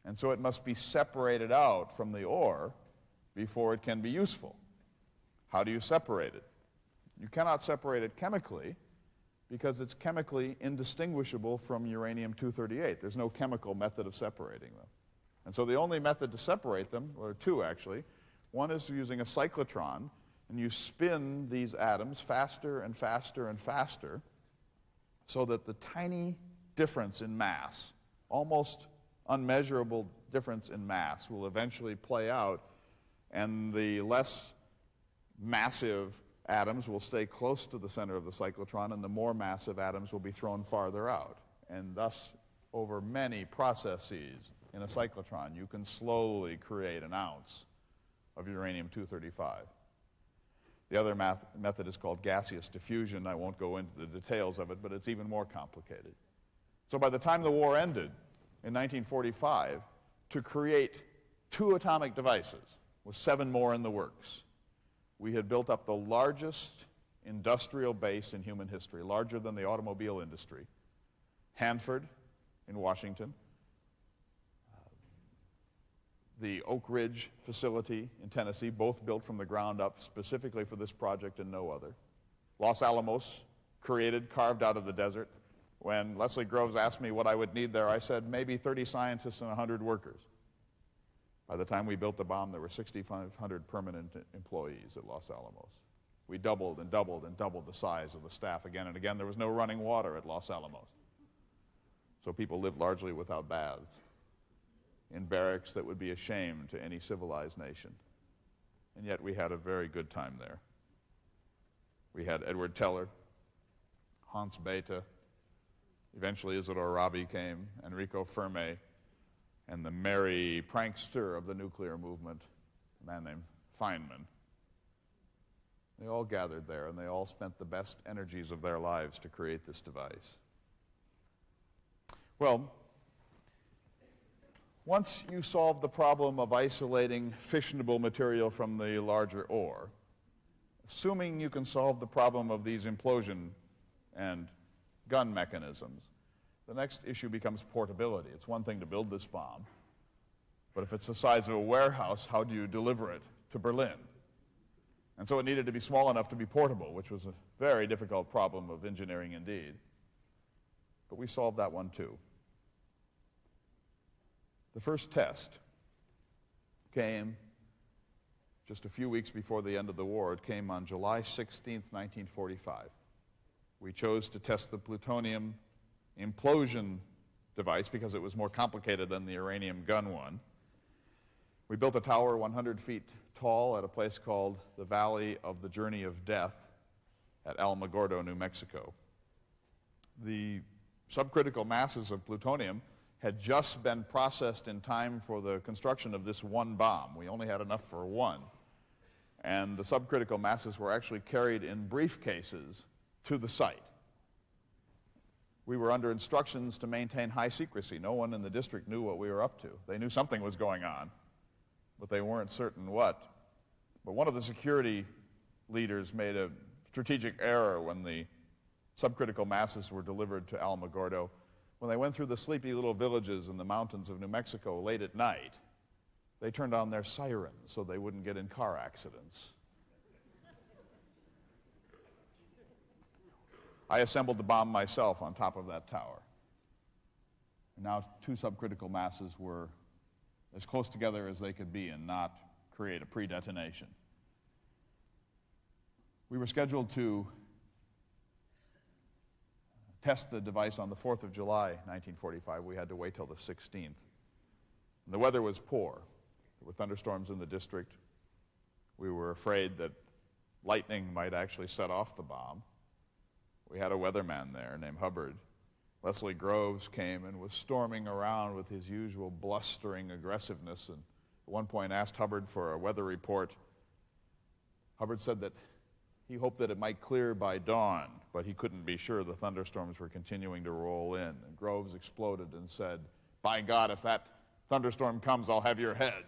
And so it must be separated out from the ore before it can be useful. How do you separate it? You cannot separate it chemically because it's chemically indistinguishable from uranium-238. There's no chemical method of separating them. And so the only method to separate them, or two actually, one is using a cyclotron, and you spin these atoms faster and faster and faster so that the tiny difference in mass, almost unmeasurable difference in mass, will eventually play out, and the less massive atoms will stay close to the center of the cyclotron, and the more massive atoms will be thrown farther out. And thus, over many processes in a cyclotron, you can slowly create an ounce of uranium-235. The other method is called gaseous diffusion. I won't go into the details of it, but it's even more complicated. So by the time the war ended in 1945, to create 2 atomic devices, with 7 more in the works, we had built up the largest industrial base in human history, larger than the automobile industry. Hanford in Washington, the Oak Ridge facility in Tennessee, both built from the ground up specifically for this project and no other. Los Alamos, created, carved out of the desert. When Leslie Groves asked me what I would need there, I said maybe 30 scientists and 100 workers. By the time we built the bomb, there were 6,500 permanent employees at Los Alamos. We doubled and doubled and doubled the size of the staff again and again. There was no running water at Los Alamos. So people lived largely without baths, in barracks that would be a shame to any civilized nation. And yet we had a very good time there. We had Edward Teller, Hans Bethe, eventually Isidore Rabi came, Enrico Fermi, and the merry prankster of the nuclear movement, a man named Feynman. They all gathered there, and they all spent the best energies of their lives to create this device. Well, once you solve the problem of isolating fissionable material from the larger ore, assuming you can solve the problem of these implosion and gun mechanisms, the next issue becomes portability. It's one thing to build this bomb, but if it's the size of a warehouse, how do you deliver it to Berlin? And so it needed to be small enough to be portable, which was a very difficult problem of engineering indeed. But we solved that one too. The first test came just a few weeks before the end of the war. It came on July 16th, 1945. We chose to test the plutonium implosion device because it was more complicated than the uranium gun one. We built a tower 100 feet tall at a place called the Valley of the Journey of Death at Alamogordo, New Mexico. The subcritical masses of plutonium had just been processed in time for the construction of this one bomb. We only had enough for one. and the subcritical masses were actually carried in briefcases to the site. We were under instructions to maintain high secrecy. No one in the district knew what we were up to. They knew something was going on, but they weren't certain what. But one of the security leaders made a strategic error when the subcritical masses were delivered to Alamogordo. When they went through the sleepy little villages in the mountains of New Mexico late at night, they turned on their sirens so they wouldn't get in car accidents. I assembled the bomb myself on top of that tower. And now 2 subcritical masses were as close together as they could be and not create a pre-detonation. We were scheduled to test the device on the 4th of July, 1945. We had to wait till the 16th. And the weather was poor. There were thunderstorms in the district. We were afraid that lightning might actually set off the bomb. We had a weatherman there named Hubbard. Leslie Groves came and was storming around with his usual blustering aggressiveness, and at one point asked Hubbard for a weather report. Hubbard said that he hoped that it might clear by dawn, but he couldn't be sure. The thunderstorms were continuing to roll in. And Groves exploded and said, "By God, if that thunderstorm comes, I'll have your head,"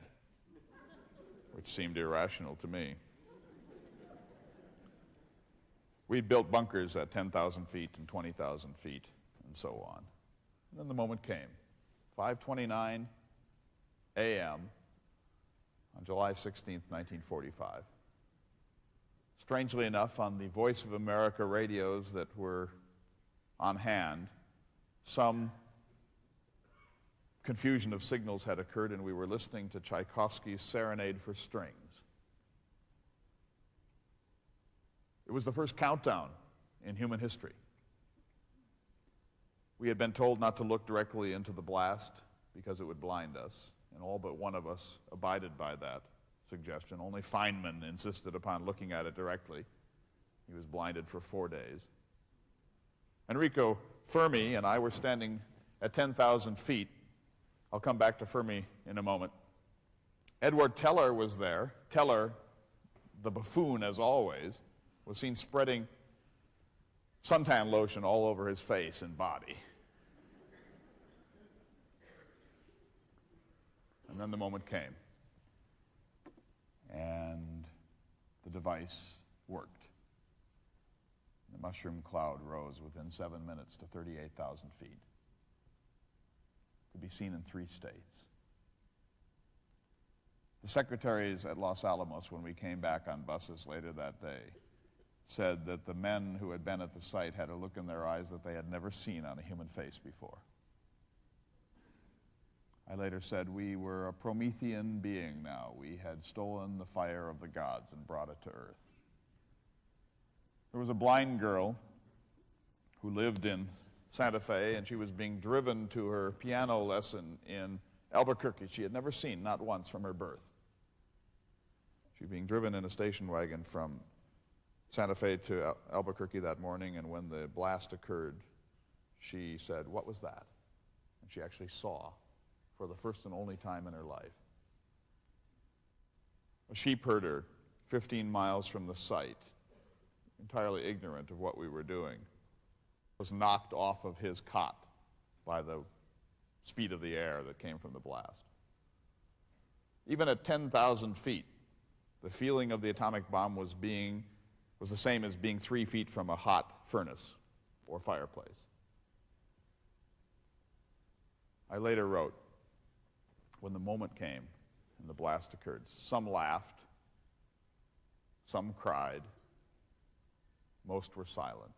which seemed irrational to me. We'd built bunkers at 10,000 feet and 20,000 feet and so on. And then the moment came, 5:29 a.m. on July 16th, 1945. Strangely enough, on the Voice of America radios that were on hand, some confusion of signals had occurred, and we were listening to Tchaikovsky's Serenade for Strings. It was the first countdown in human history. We had been told not to look directly into the blast because it would blind us, and all but one of us abided by that suggestion. Only Feynman insisted upon looking at it directly. He was blinded for 4 days. Enrico Fermi and I were standing at 10,000 feet. I'll come back to Fermi in a moment. Edward Teller was there. Teller, the buffoon as always, was seen spreading suntan lotion all over his face and body. And then the moment came, and the device worked. The mushroom cloud rose within 7 minutes to 38,000 feet. Could be seen in 3 states. The secretaries at Los Alamos, when we came back on buses later that day, said that the men who had been at the site had a look in their eyes that they had never seen on a human face before. I later said we were a Promethean being now. We had stolen the fire of the gods and brought it to earth. There was a blind girl who lived in Santa Fe, and she was being driven to her piano lesson in Albuquerque. She had never seen, not once, from her birth. She was being driven in a station wagon from Santa Fe to Albuquerque that morning, and when the blast occurred, she said, "What was that?" And she actually saw, for the first and only time in her life, a sheep herder 15 miles from the site, entirely ignorant of what we were doing, was knocked off of his cot by the speed of the air that came from the blast. Even at 10,000 feet, the feeling of the atomic bomb was the same as being 3 feet from a hot furnace or fireplace. I later wrote, when the moment came and the blast occurred, some laughed, some cried, most were silent.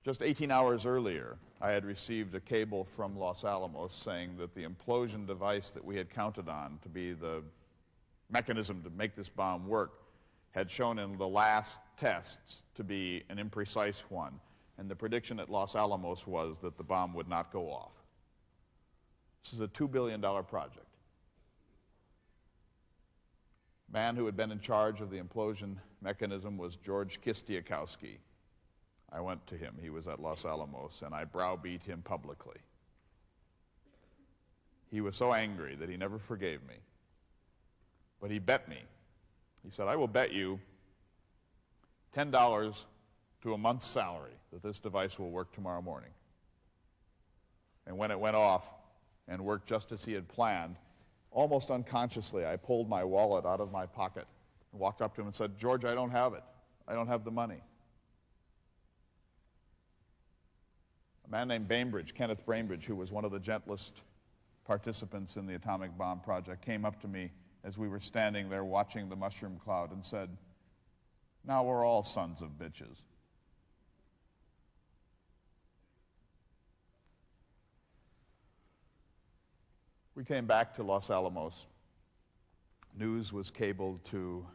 Just 18 hours earlier, I had received a cable from Los Alamos saying that the implosion device that we had counted on to be the mechanism to make this bomb work had shown in the last tests to be an imprecise one, and the prediction at Los Alamos was that the bomb would not go off. This is a $2 billion project. The man who had been in charge of the implosion mechanism was George Kistiakowsky. I went to him. He was at Los Alamos, and I browbeat him publicly. He was so angry that he never forgave me. But he bet me. He said, I will bet you $10 to a month's salary that this device will work tomorrow morning. And when it went off and worked just as he had planned, almost unconsciously, I pulled my wallet out of my pocket and walked up to him and said, George, I don't have it. I don't have the money. A man named Bainbridge, Kenneth Bainbridge, who was one of the gentlest participants in the atomic bomb project, came up to me as we were standing there watching the mushroom cloud and said, now we're all sons of bitches. We came back to Los Alamos. News was cabled to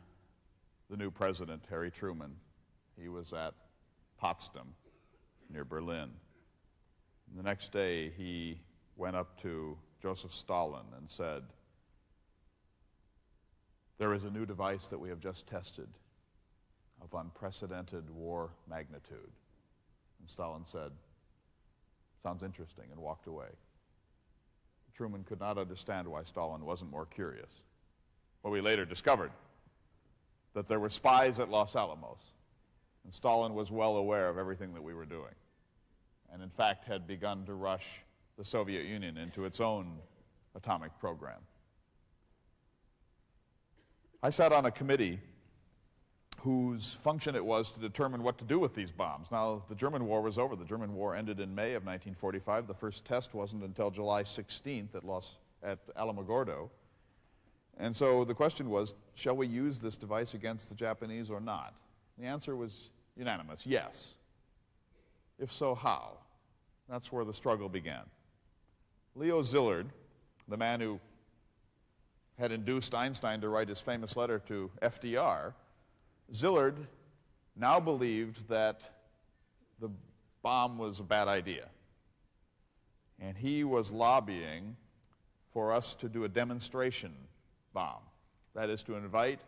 the new president, Harry Truman. He was at Potsdam, near Berlin. And the next day, he went up to Joseph Stalin and said, there is a new device that we have just tested of unprecedented war magnitude. And Stalin said, sounds interesting, and walked away. Truman could not understand why Stalin wasn't more curious. But we later discovered that there were spies at Los Alamos, and Stalin was well aware of everything that we were doing, and in fact had begun to rush the Soviet Union into its own atomic program. I sat on a committee whose function it was to determine what to do with these bombs. Now, the German war was over. The German war ended in May of 1945. The first test wasn't until July 16th at Alamogordo. And so the question was, shall we use this device against the Japanese or not? The answer was unanimous, yes. If so, how? That's where the struggle began. Leo Szilard, the man who had induced Einstein to write his famous letter to FDR, Szilard now believed that the bomb was a bad idea. And he was lobbying for us to do a demonstration bomb. That is, to invite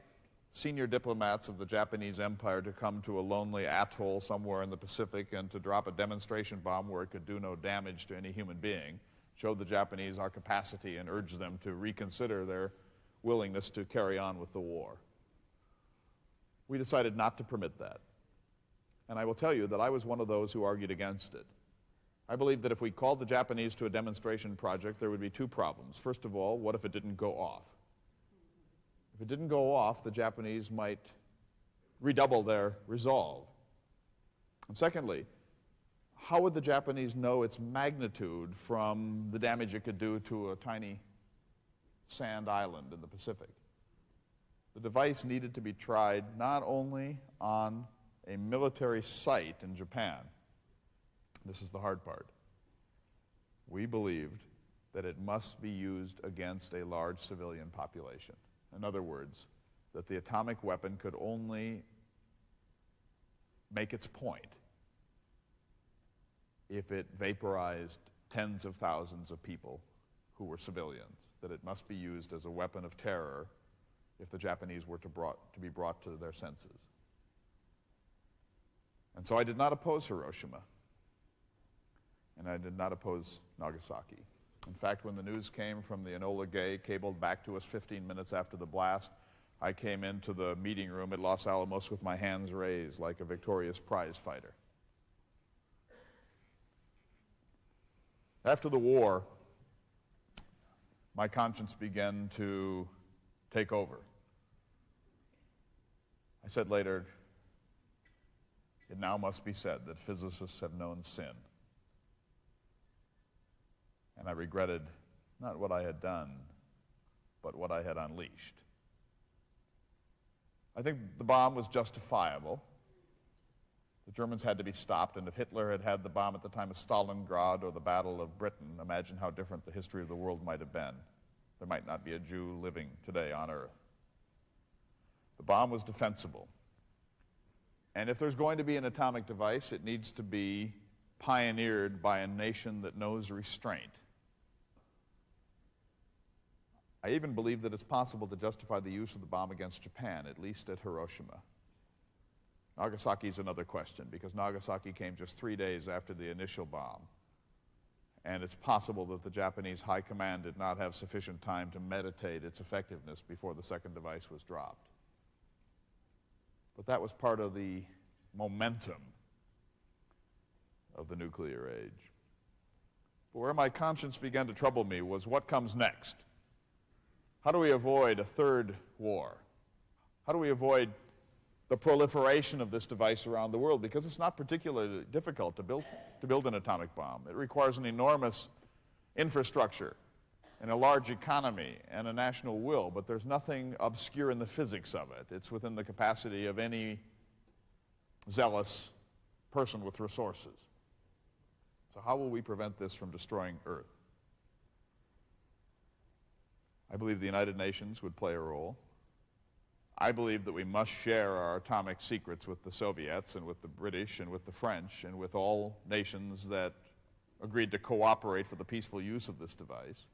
senior diplomats of the Japanese Empire to come to a lonely atoll somewhere in the Pacific and to drop a demonstration bomb where it could do no damage to any human being, show the Japanese our capacity and urge them to reconsider their willingness to carry on with the war. We decided not to permit that. And I will tell you that I was one of those who argued against it. I believed that if we called the Japanese to a demonstration project, there would be two problems. First of all, what if it didn't go off? If it didn't go off, the Japanese might redouble their resolve. And secondly, how would the Japanese know its magnitude from the damage it could do to a tiny sand island in the Pacific? The device needed to be tried not only on a military site in Japan. This is the hard part. We believed that it must be used against a large civilian population. In other words, that the atomic weapon could only make its point if it vaporized tens of thousands of people who were civilians, that it must be used as a weapon of terror if the Japanese were to be brought to their senses. And so I did not oppose Hiroshima, and I did not oppose Nagasaki. In fact, when the news came from the Enola Gay, cabled back to us 15 minutes after the blast, I came into the meeting room at Los Alamos with my hands raised like a victorious prize fighter. After the war, my conscience began to take over. I said later, it now must be said that physicists have known sin. And I regretted not what I had done, but what I had unleashed. I think the bomb was justifiable. The Germans had to be stopped, and if Hitler had had the bomb at the time of Stalingrad or the Battle of Britain, imagine how different the history of the world might have been. There might not be a Jew living today on Earth. The bomb was defensible. And if there's going to be an atomic device, it needs to be pioneered by a nation that knows restraint. I even believe that it's possible to justify the use of the bomb against Japan, at least at Hiroshima. Nagasaki is another question, because Nagasaki came just 3 days after the initial bomb. and it's possible that the Japanese High Command did not have sufficient time to meditate its effectiveness before the second device was dropped. But that was part of the momentum of the nuclear age. But where my conscience began to trouble me was what comes next. How do we avoid a third war? How do we avoid the proliferation of this device around the world? Because it's not particularly difficult to build an atomic bomb. It requires an enormous infrastructure and a large economy and a national will, but there's nothing obscure in the physics of it. It's within the capacity of any zealous person with resources. So how will we prevent this from destroying Earth? I believe the United Nations would play a role. I believe that we must share our atomic secrets with the Soviets and with the British and with the French and with all nations that agreed to cooperate for the peaceful use of this device.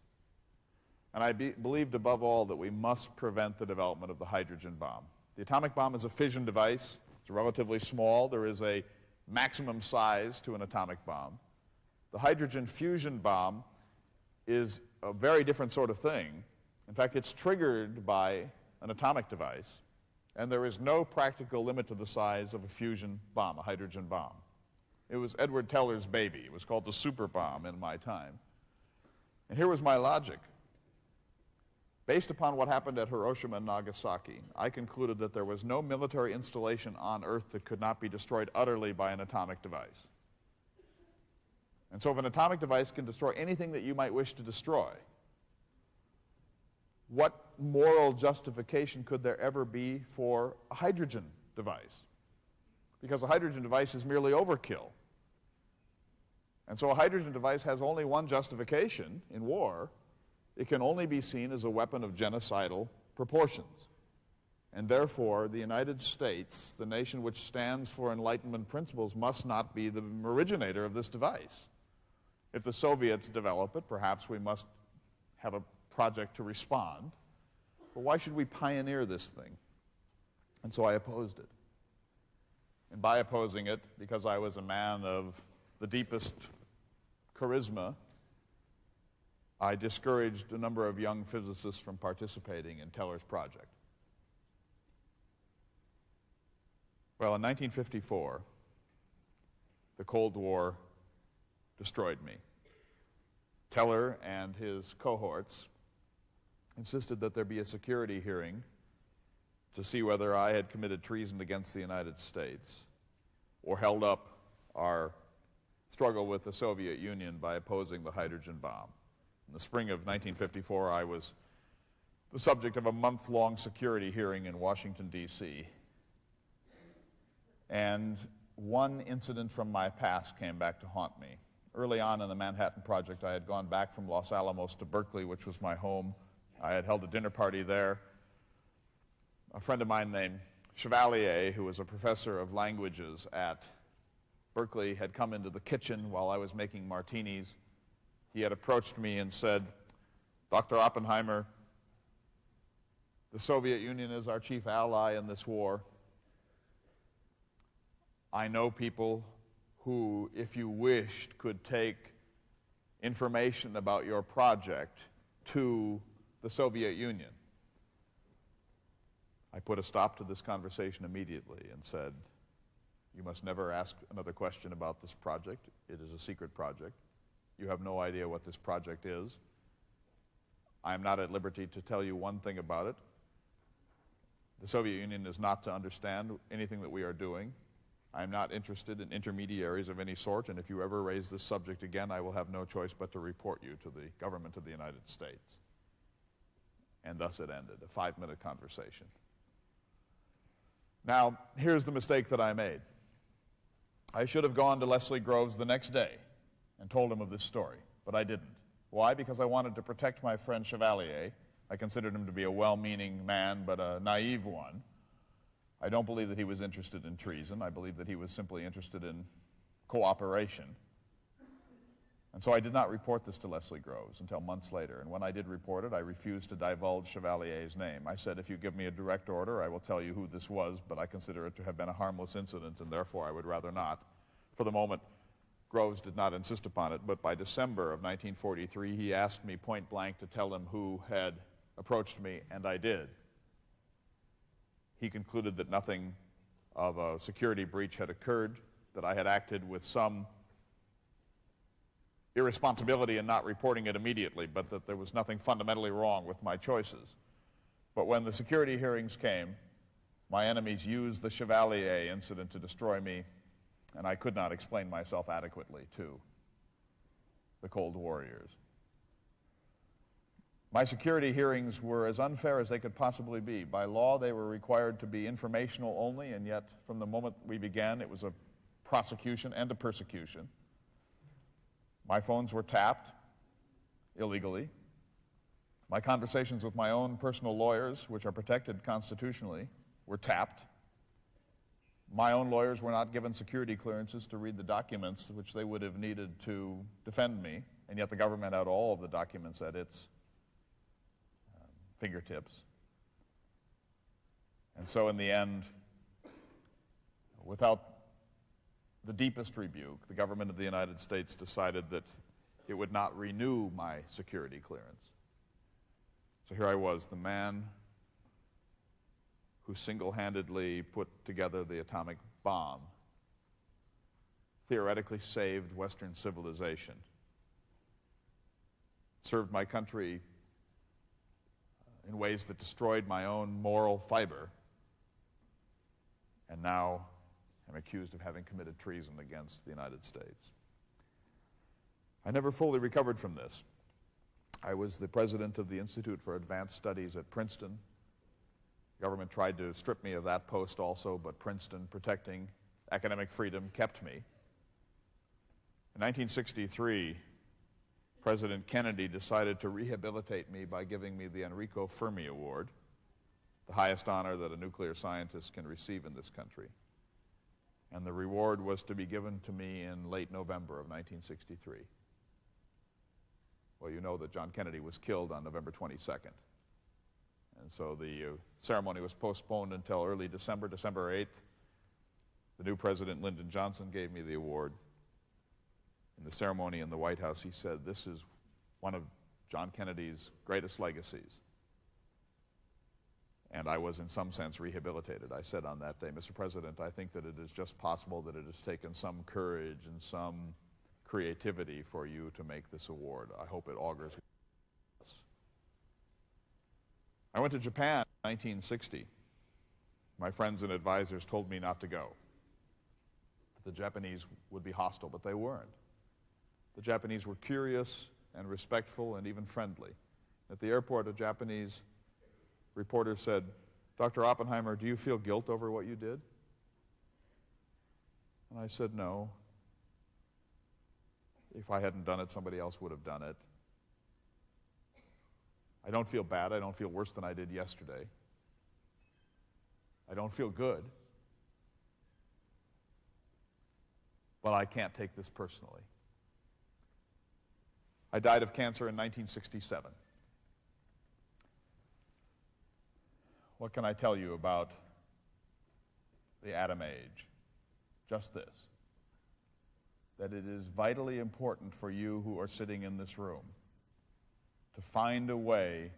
And I believed above all that we must prevent the development of the hydrogen bomb. The atomic bomb is a fission device. It's relatively small. There is a maximum size to an atomic bomb. The hydrogen fusion bomb is a very different sort of thing. In fact, it's triggered by an atomic device, and there is no practical limit to the size of a fusion bomb, a hydrogen bomb. It was Edward Teller's baby. It was called the super bomb in my time. And here was my logic. Based upon what happened at Hiroshima and Nagasaki, I concluded that there was no military installation on Earth that could not be destroyed utterly by an atomic device. And so if an atomic device can destroy anything that you might wish to destroy, what moral justification could there ever be for a hydrogen device? Because a hydrogen device is merely overkill. And so a hydrogen device has only one justification in war. It can only be seen as a weapon of genocidal proportions. And therefore, the United States, the nation which stands for Enlightenment principles, must not be the originator of this device. If the Soviets develop it, perhaps we must have a project to respond. But why should we pioneer this thing? And so I opposed it. And by opposing it, because I was a man of the deepest charisma, I discouraged a number of young physicists from participating in Teller's project. Well, in 1954, the Cold War destroyed me. Teller and his cohorts insisted that there be a security hearing to see whether I had committed treason against the United States or held up our struggle with the Soviet Union by opposing the hydrogen bomb. In the spring of 1954, I was the subject of a month-long security hearing in Washington, D.C. And one incident from my past came back to haunt me. Early on in the Manhattan Project, I had gone back from Los Alamos to Berkeley, which was my home. I had held a dinner party there. A friend of mine named Chevalier, who was a professor of languages at Berkeley, had come into the kitchen while I was making martinis. He had approached me and said, "Dr. Oppenheimer, the Soviet Union is our chief ally in this war. I know people who, if you wished, could take information about your project to the Soviet Union." I put a stop to this conversation immediately and said, "You must never ask another question about this project. It is a secret project. You have no idea what this project is. I am not at liberty to tell you one thing about it. The Soviet Union is not to understand anything that we are doing. I am not interested in intermediaries of any sort, and if you ever raise this subject again, I will have no choice but to report you to the government of the United States." And thus it ended, a 5-minute conversation. Now, here's the mistake that I made. I should have gone to Leslie Groves the next day and told him of this story, but I didn't. Why? Because I wanted to protect my friend Chevalier. I considered him to be a well-meaning man, but a naive one. I don't believe that he was interested in treason. I believe that he was simply interested in cooperation. And so I did not report this to Leslie Groves until months later. And when I did report it, I refused to divulge Chevalier's name. I said, "If you give me a direct order, I will tell you who this was, but I consider it to have been a harmless incident, and therefore I would rather not, for the moment, Groves did not insist upon it, but by December of 1943, he asked me point blank to tell him who had approached me, and I did. He concluded that nothing of a security breach had occurred, that I had acted with some irresponsibility in not reporting it immediately, but that there was nothing fundamentally wrong with my choices. But when the security hearings came, my enemies used the Chevalier incident to destroy me, and I could not explain myself adequately to the Cold Warriors. My security hearings were as unfair as they could possibly be. By law, they were required to be informational only, and yet from the moment we began, it was a prosecution and a persecution. My phones were tapped illegally. My conversations with my own personal lawyers, which are protected constitutionally, were tapped. My own lawyers were not given security clearances to read the documents which they would have needed to defend me, and yet the government had all of the documents at its fingertips. And so in the end, without the deepest rebuke, the government of the United States decided that it would not renew my security clearance. So here I was, the man who single-handedly put together the atomic bomb, theoretically saved Western civilization, served my country in ways that destroyed my own moral fiber, and now am accused of having committed treason against the United States. I never fully recovered from this. I was the president of the Institute for Advanced Studies at Princeton. The government tried to strip me of that post also, but Princeton, protecting academic freedom, kept me. In 1963, President Kennedy decided to rehabilitate me by giving me the Enrico Fermi Award, the highest honor that a nuclear scientist can receive in this country. And the reward was to be given to me in late November of 1963. Well, you know that John Kennedy was killed on November 22nd. And so the ceremony was postponed until early December, December 8th. The new president, Lyndon Johnson, gave me the award. In the ceremony in the White House, he said, "This is one of John Kennedy's greatest legacies." And I was in some sense rehabilitated. I said on that day, "Mr. President, I think that it is just possible that it has taken some courage and some creativity for you to make this award. I hope it augurs well." I went to Japan in 1960. My friends and advisors told me not to go. The Japanese would be hostile, but they weren't. The Japanese were curious and respectful and even friendly. At the airport, a Japanese reporter said, "Dr. Oppenheimer, do you feel guilt over what you did?" And I said, "No. If I hadn't done it, somebody else would have done it. I don't feel bad. I don't feel worse than I did yesterday. I don't feel good. But I can't take this personally." I died of cancer in 1967. What can I tell you about the atom age? Just this: that it is vitally important for you who are sitting in this room to find a way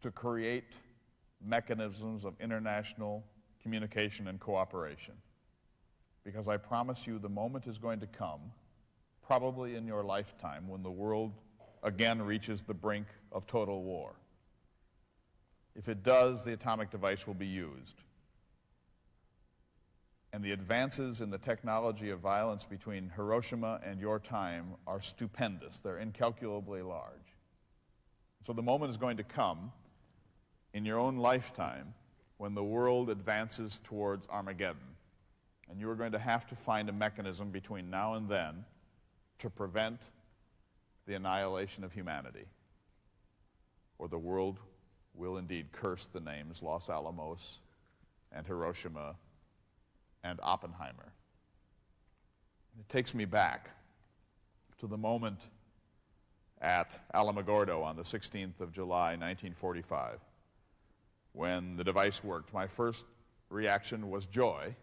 to create mechanisms of international communication and cooperation. Because I promise you, the moment is going to come, probably in your lifetime, when the world again reaches the brink of total war. If it does, the atomic device will be used. And the advances in the technology of violence between Hiroshima and your time are stupendous. They're incalculably large. So the moment is going to come in your own lifetime when the world advances towards Armageddon. And you are going to have to find a mechanism between now and then to prevent the annihilation of humanity, or the world will indeed curse the names Los Alamos and Hiroshima and Oppenheimer. It takes me back to the moment at Alamogordo on the 16th of July, 1945, when the device worked. My first reaction was joy,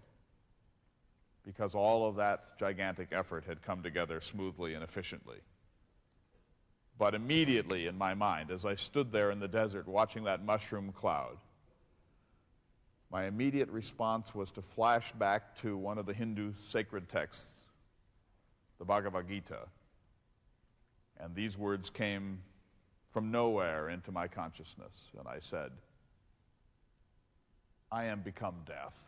because all of that gigantic effort had come together smoothly and efficiently. But immediately in my mind, as I stood there in the desert watching that mushroom cloud, my immediate response was to flash back to one of the Hindu sacred texts, the Bhagavad Gita. And these words came from nowhere into my consciousness, and I said, I am become death,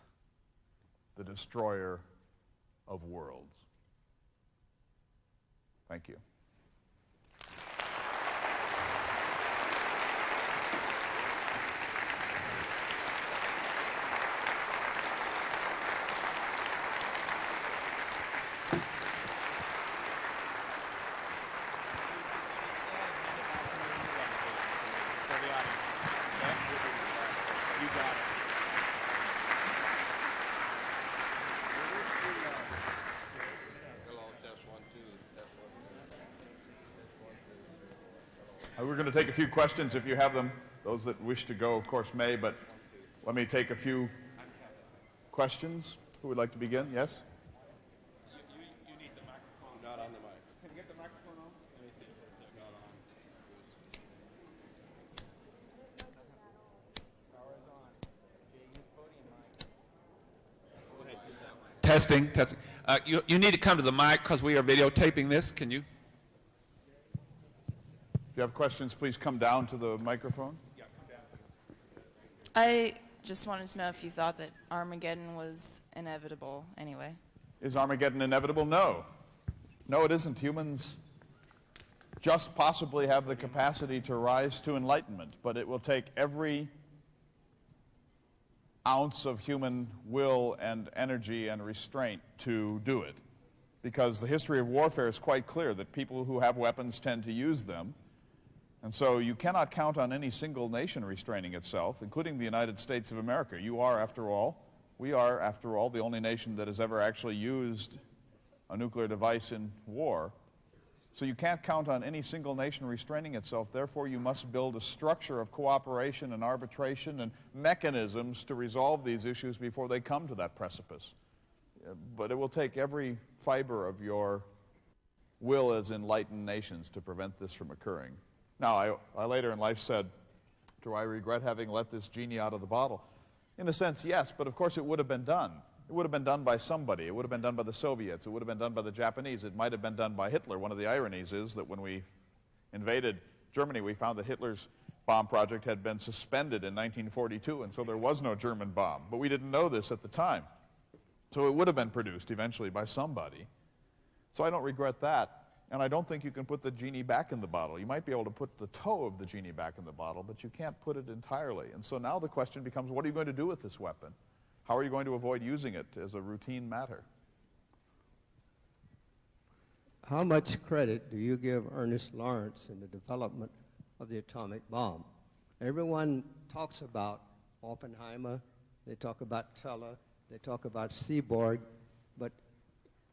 the destroyer of worlds. Thank you. We're going to take a few questions if you have them. Those that wish to go, of course, may, but let me take a few questions. Who would like to begin? Yes? You need the microphone. Not on the mic. Can you get the microphone on? Let me see if it's not on. Testing, testing. You need to come to the mic because we are videotaping this. Can you? If you have questions, please come down to the microphone. I just wanted to know if you thought that Armageddon was inevitable anyway. Is Armageddon inevitable? No. No, it isn't. Humans just possibly have the capacity to rise to enlightenment, but it will take every ounce of human will and energy and restraint to do it. Because the history of warfare is quite clear that people who have weapons tend to use them. And so you cannot count on any single nation restraining itself, including the United States of America. We are, after all, the only nation that has ever actually used a nuclear device in war. So you can't count on any single nation restraining itself. Therefore, you must build a structure of cooperation and arbitration and mechanisms to resolve these issues before they come to that precipice. But it will take every fiber of your will as enlightened nations to prevent this from occurring. Now, I later in life said, do I regret having let this genie out of the bottle? In a sense, yes, but of course it would have been done. It would have been done by somebody. It would have been done by the Soviets. It would have been done by the Japanese. It might have been done by Hitler. One of the ironies is that when we invaded Germany, we found that Hitler's bomb project had been suspended in 1942, and so there was no German bomb. But we didn't know this at the time. So it would have been produced eventually by somebody. So I don't regret that. And I don't think you can put the genie back in the bottle. You might be able to put the toe of the genie back in the bottle, but you can't put it entirely. And so now the question becomes, what are you going to do with this weapon? How are you going to avoid using it as a routine matter? How much credit do you give Ernest Lawrence in the development of the atomic bomb? Everyone talks about Oppenheimer, they talk about Teller, they talk about Seaborg, but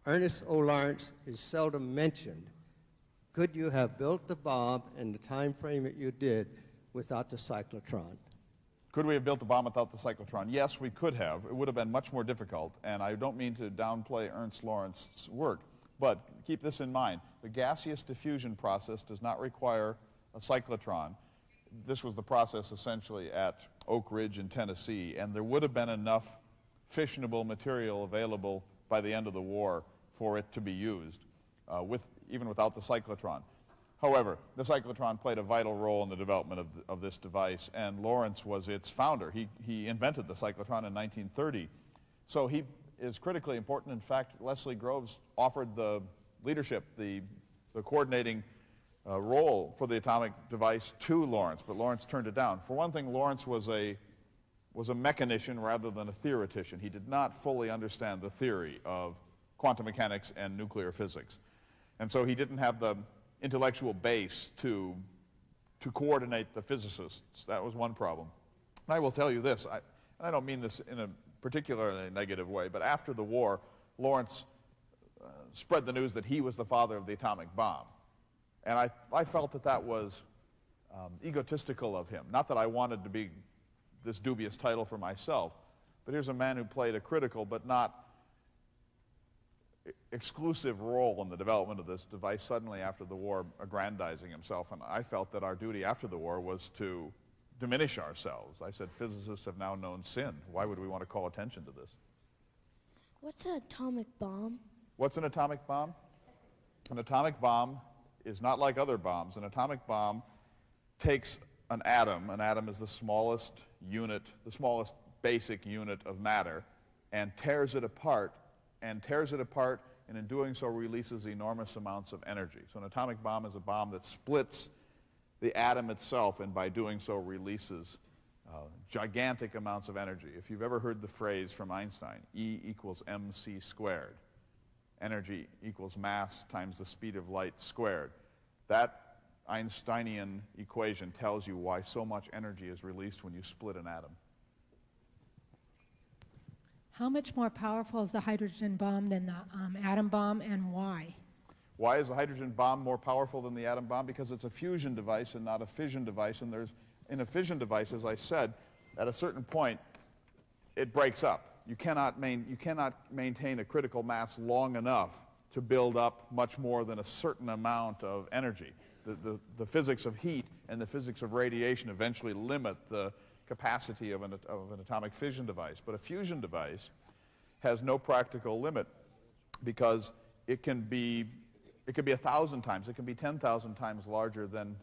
Ernest O. Lawrence is seldom mentioned. Could you have built the bomb in the time frame that you did without the cyclotron? Could we have built the bomb without the cyclotron? Yes, we could have. It would have been much more difficult, and I don't mean to downplay Ernst Lawrence's work, but keep this in mind. The gaseous diffusion process does not require a cyclotron. This was the process essentially at Oak Ridge in Tennessee, and there would have been enough fissionable material available by the end of the war for it to be used, even without the cyclotron. However, the cyclotron played a vital role in the development of this device, and Lawrence was its founder. He invented the cyclotron in 1930. So he is critically important. In fact, Leslie Groves offered the leadership, the coordinating role for the atomic device to Lawrence, but Lawrence turned it down. For one thing, Lawrence was a mechanician rather than a theoretician. He did not fully understand the theory of quantum mechanics and nuclear physics. And so he didn't have the intellectual base to coordinate the physicists. That was one problem. And I will tell you this, and I don't mean this in a particularly negative way, but after the war, Lawrence spread the news that he was the father of the atomic bomb. And I felt that that was egotistical of him. Not that I wanted to be this dubious title for myself, but here's a man who played a critical but not exclusive role in the development of this device suddenly after the war, aggrandizing himself, and I felt that our duty after the war was to diminish ourselves. I said, physicists have now known sin. Why would we want to call attention to this? What's an atomic bomb? What's an atomic bomb? An atomic bomb is not like other bombs. An atomic bomb takes an atom. An atom is the smallest unit, the smallest basic unit of matter, and tears it apart, and in doing so releases enormous amounts of energy. So an atomic bomb is a bomb that splits the atom itself, and by doing so releases gigantic amounts of energy. If you've ever heard the phrase from Einstein, E equals mc squared, energy equals mass times the speed of light squared, that Einsteinian equation tells you why so much energy is released when you split an atom. How much more powerful is the hydrogen bomb than the atom bomb, and why? Why is the hydrogen bomb more powerful than the atom bomb? Because it's a fusion device and not a fission device, and in a fission device, as I said, at a certain point, it breaks up. You cannot maintain a critical mass long enough to build up much more than a certain amount of energy. The physics of heat and the physics of radiation eventually limit the capacity of an atomic fission device. But a fusion device has no practical limit because it can be 1,000 times, it can be 10,000 times larger than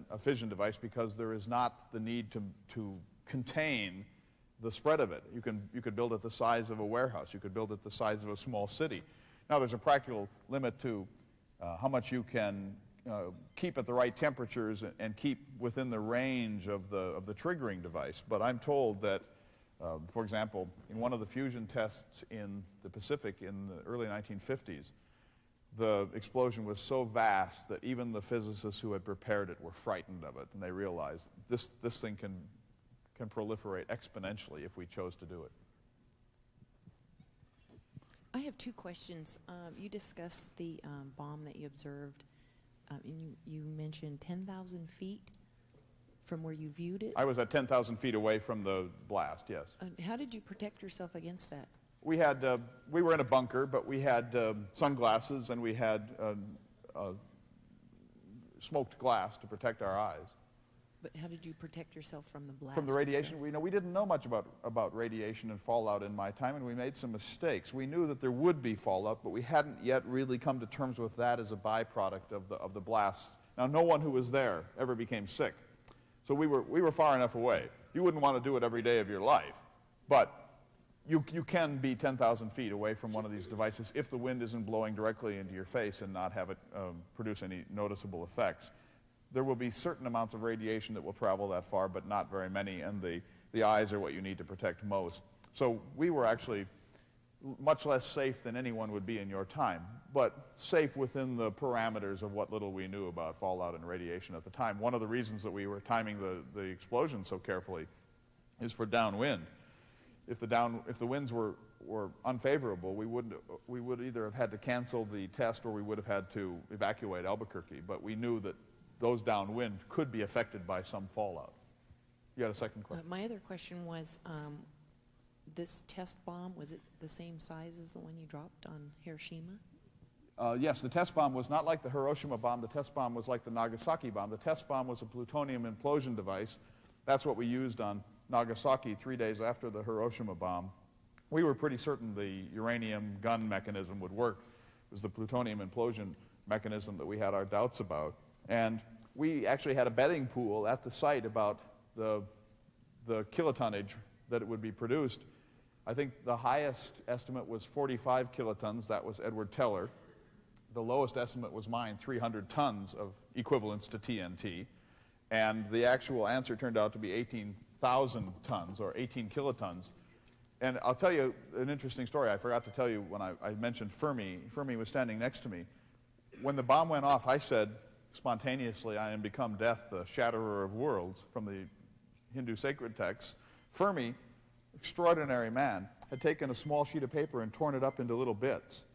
a fission device, because there is not the need to contain the spread of it. You could build it the size of a warehouse. You could build it the size of a small city. Now, there's a practical limit to how much you can keep at the right temperatures and keep within the range of the triggering device. But I'm told that, for example, in one of the fusion tests in the Pacific in the early 1950s, the explosion was so vast that even the physicists who had prepared it were frightened of it, and they realized this thing can proliferate exponentially if we chose to do it. I have two questions. You discussed the bomb that you observed, and you mentioned 10,000 feet from where you viewed it. I was at 10,000 feet away from the blast, yes. How did you protect yourself against that? We were in a bunker, but we had sunglasses, and we had smoked glass to protect our eyes. But how did you protect yourself from the blast? From the radiation? We didn't know much about radiation and fallout in my time, and we made some mistakes. We knew that there would be fallout, but we hadn't yet really come to terms with that as a byproduct of the blast. Now, no one who was there ever became sick, so we were far enough away. You wouldn't want to do it every day of your life, but you can be 10,000 feet away from one of these devices if the wind isn't blowing directly into your face and not have it produce any noticeable effects. There will be certain amounts of radiation that will travel that far, but not very many, and the eyes are what you need to protect most. So we were actually much less safe than anyone would be in your time, but safe within the parameters of what little we knew about fallout and radiation at the time. One of the reasons that we were timing the explosion so carefully is for downwind. If the winds were unfavorable, we would either have had to cancel the test or we would have had to evacuate Albuquerque, but we knew that those downwind could be affected by some fallout. You had a second question? My other question was, this test bomb, was it the same size as the one you dropped on Hiroshima? Yes, the test bomb was not like the Hiroshima bomb. The test bomb was like the Nagasaki bomb. The test bomb was a plutonium implosion device. That's what we used on Nagasaki 3 days after the Hiroshima bomb. We were pretty certain the uranium gun mechanism would work. It was the plutonium implosion mechanism that we had our doubts about. And we actually had a betting pool at the site about the kilotonnage that it would be produced. I think the highest estimate was 45 kilotons. That was Edward Teller. The lowest estimate was mine, 300 tons of equivalence to TNT. And the actual answer turned out to be 18,000 tons, or 18 kilotons. And I'll tell you an interesting story. I forgot to tell you when I mentioned Fermi. Fermi was standing next to me. When the bomb went off, I said spontaneously, "I am become death, the shatterer of worlds," from the Hindu sacred texts. Fermi, extraordinary man, had taken a small sheet of paper and torn it up into little bits.